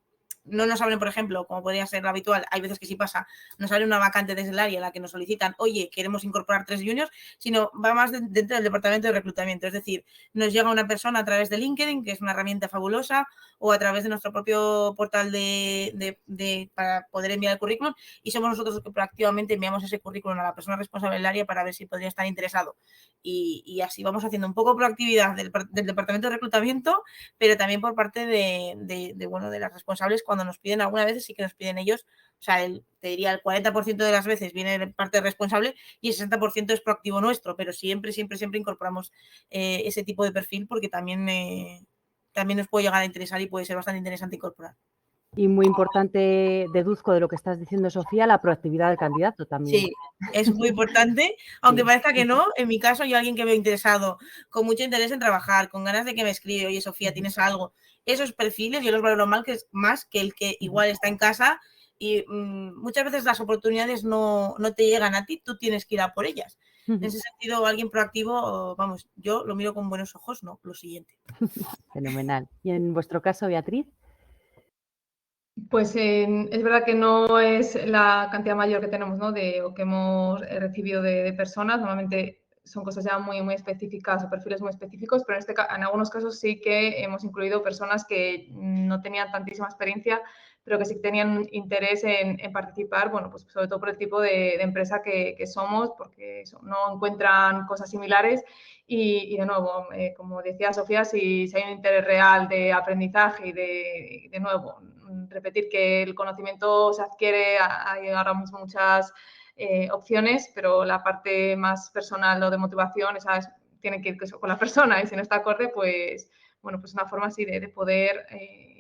no nos abren, por ejemplo, como podría ser lo habitual, hay veces que sí pasa, nos abre una vacante desde el área en la que nos solicitan, oye, queremos incorporar 3 juniors, sino va más dentro del departamento de reclutamiento, es decir, nos llega una persona a través de LinkedIn, que es una herramienta fabulosa, o a través de nuestro propio portal para poder enviar el currículum, y somos nosotros los que proactivamente enviamos ese currículum a la persona responsable del área para ver si podría estar interesado. Y así vamos haciendo un poco proactividad del departamento de reclutamiento, pero también por parte de las responsables cuando nos piden, algunas veces sí que nos piden ellos O sea, te diría el 40% de las veces viene de parte responsable y el 60% es proactivo nuestro, pero siempre incorporamos ese tipo de perfil porque también nos puede llegar a interesar y puede ser bastante interesante incorporar. Y muy importante, deduzco de lo que estás diciendo, Sofía, la proactividad del candidato también. Sí, es muy importante, aunque Sí. parezca que no. En mi caso, yo alguien que veo interesado, con mucho interés en trabajar, con ganas de que me escribe, oye, Sofía, ¿tienes algo? Esos perfiles yo los valoro más que el que igual está en casa y muchas veces las oportunidades no te llegan a ti, tú tienes que ir a por ellas. En ese sentido, alguien proactivo, vamos, yo lo miro con buenos ojos, no, lo siguiente. Fenomenal. ¿Y en vuestro caso, Beatriz? Pues es verdad que no es la cantidad mayor que tenemos, ¿no? O que hemos recibido de personas. Normalmente son cosas ya muy, muy específicas o perfiles muy específicos, pero en algunos casos sí que hemos incluido personas que no tenían tantísima experiencia, pero que sí tenían interés en participar, bueno, pues sobre todo por el tipo de empresa que somos, porque no encuentran cosas similares. Y de nuevo, como decía Sofía, si hay un interés real de aprendizaje y de nuevo, repetir que el conocimiento se adquiere, hay ahora mismo muchas opciones, pero la parte más personal o de motivación, tiene que ir con la persona y si no está acorde, pues bueno, pues una forma así de poder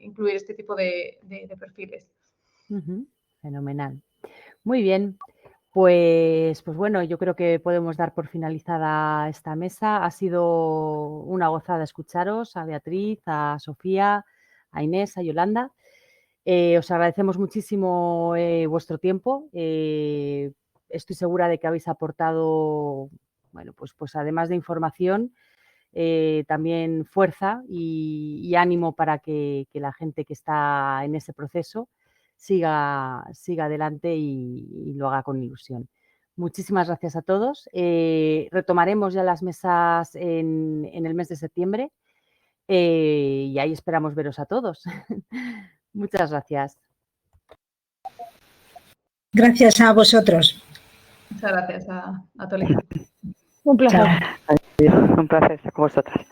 incluir este tipo de perfiles. Fenomenal. Muy bien. Pues bueno, yo creo que podemos dar por finalizada esta mesa. Ha sido una gozada escucharos, a Beatriz, a Sofía, a Inés, a Yolanda. Os agradecemos muchísimo vuestro tiempo. Estoy segura de que habéis aportado, bueno, pues además de información, también fuerza y ánimo para que la gente que está en ese proceso siga adelante y lo haga con ilusión. Muchísimas gracias a todos. Retomaremos ya las mesas en el mes de septiembre y ahí esperamos veros a todos. Muchas gracias. Gracias a vosotros. Muchas gracias a todo el equipo. Un placer. Chao. Un placer estar con vosotras.